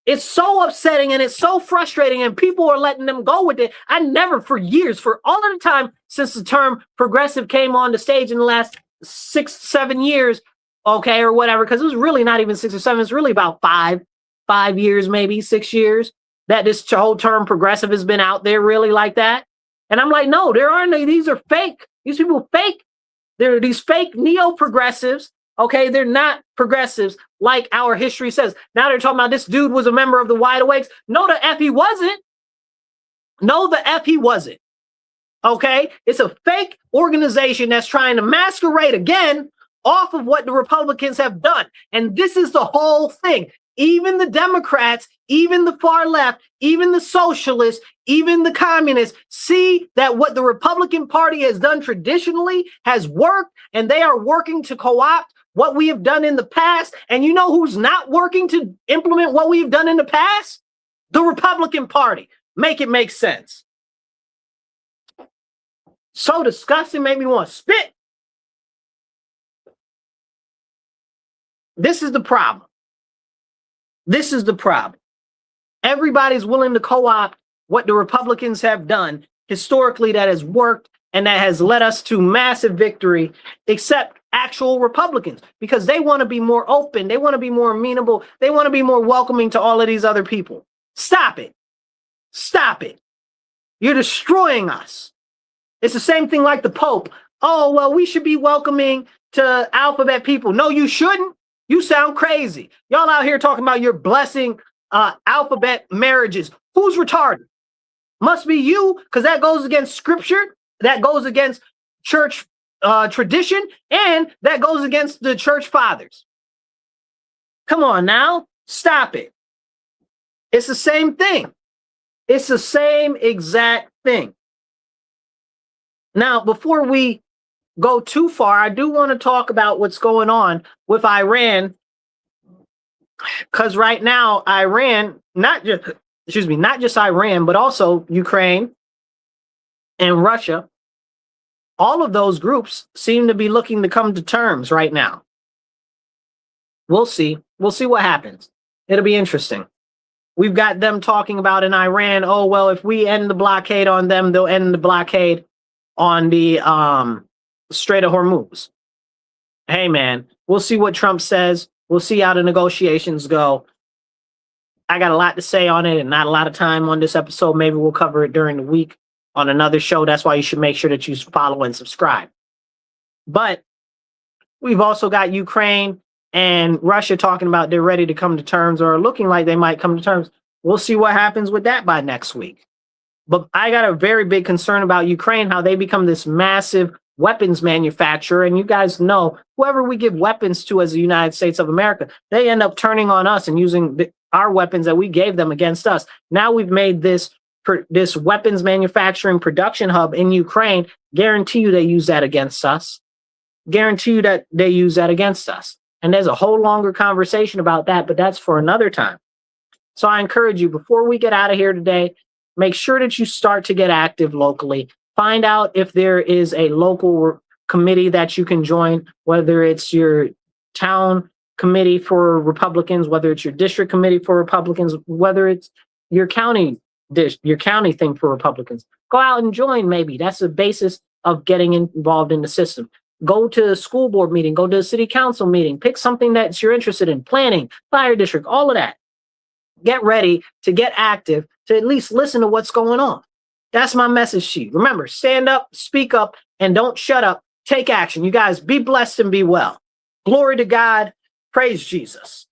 It's so upsetting and it's so frustrating, and people are letting them go with it. I never, for years, for all of the time since the term progressive came on the stage in the last 6-7 years, okay, or whatever, because it was really not even 6 or 7, it's really about five years, maybe 6 years, that this whole term progressive has been out there really like that. And I'm like, no, there aren't. These are fake. These people are fake. They're these fake neo-progressives. Okay, they're not progressives like our history says. Now they're talking about this dude was a member of the Wide Awakes. No, the F he wasn't. No, the F he wasn't. Okay, it's a fake organization that's trying to masquerade again off of what the Republicans have done. And this is the whole thing. Even the Democrats, even the far left, even the socialists, even the communists see that what the Republican Party has done traditionally has worked, and they are working to co-opt what we have done in the past. And you know who's not working to implement what we've done in the past? The Republican Party. Make it make sense. So disgusting, made me want to spit. This is the problem. This is the problem. Everybody's willing to co-opt what the Republicans have done historically that has worked and that has led us to massive victory, except actual Republicans, because they want to be more open. They want to be more amenable. They want to be more welcoming to all of these other people. Stop it. Stop it. You're destroying us. It's the same thing like the Pope. Oh, well, we should be welcoming to alphabet people. No, you shouldn't. You sound crazy. Y'all out here talking about you're blessing alphabet marriages. Who's retarded? Must be you, because that goes against scripture. That goes against church tradition, and that goes against the church fathers. Come on now. Stop it. It's the same thing. It's the same exact thing. Now, before we go too far, I do want to talk about what's going on with Iran, because right now Iran, not just Iran, but also Ukraine and Russia, all of those groups seem to be looking to come to terms right now. We'll see. We'll see what happens. It'll be interesting. We've got them talking about in Iran, oh, well, if we end the blockade on them, they'll end the blockade on the Strait of Hormuz. Hey, man, we'll see what Trump says. We'll see how the negotiations go. I got a lot to say on it and not a lot of time on this episode. Maybe we'll cover it during the week on another show. That's why you should make sure that you follow and subscribe. But we've also got Ukraine and Russia talking about they're ready to come to terms, or looking like they might come to terms. We'll see what happens with that by next week. But I got a very big concern about Ukraine, how they become this massive weapons manufacturer. And you guys know, whoever we give weapons to as the United States of America, they end up turning on us and using our weapons that we gave them against us. Now we've made this weapons manufacturing production hub in Ukraine. Guarantee you they use that against us. Guarantee you that they use that against us. And there's a whole longer conversation about that, but that's for another time. So I encourage you, before we get out of here today, make sure that you start to get active locally. Find out if there is a local committee that you can join, whether it's your town committee for Republicans, whether it's your district committee for Republicans, whether it's your county thing for Republicans. Go out and join, maybe. That's the basis of getting involved in the system. Go to a school board meeting, go to a city council meeting, pick something that you're interested in, planning, fire district, all of that. Get ready to get active, to at least listen to what's going on. That's my message to you. Remember, stand up, speak up, and don't shut up. Take action. You guys be blessed and be well. Glory to God. Praise Jesus.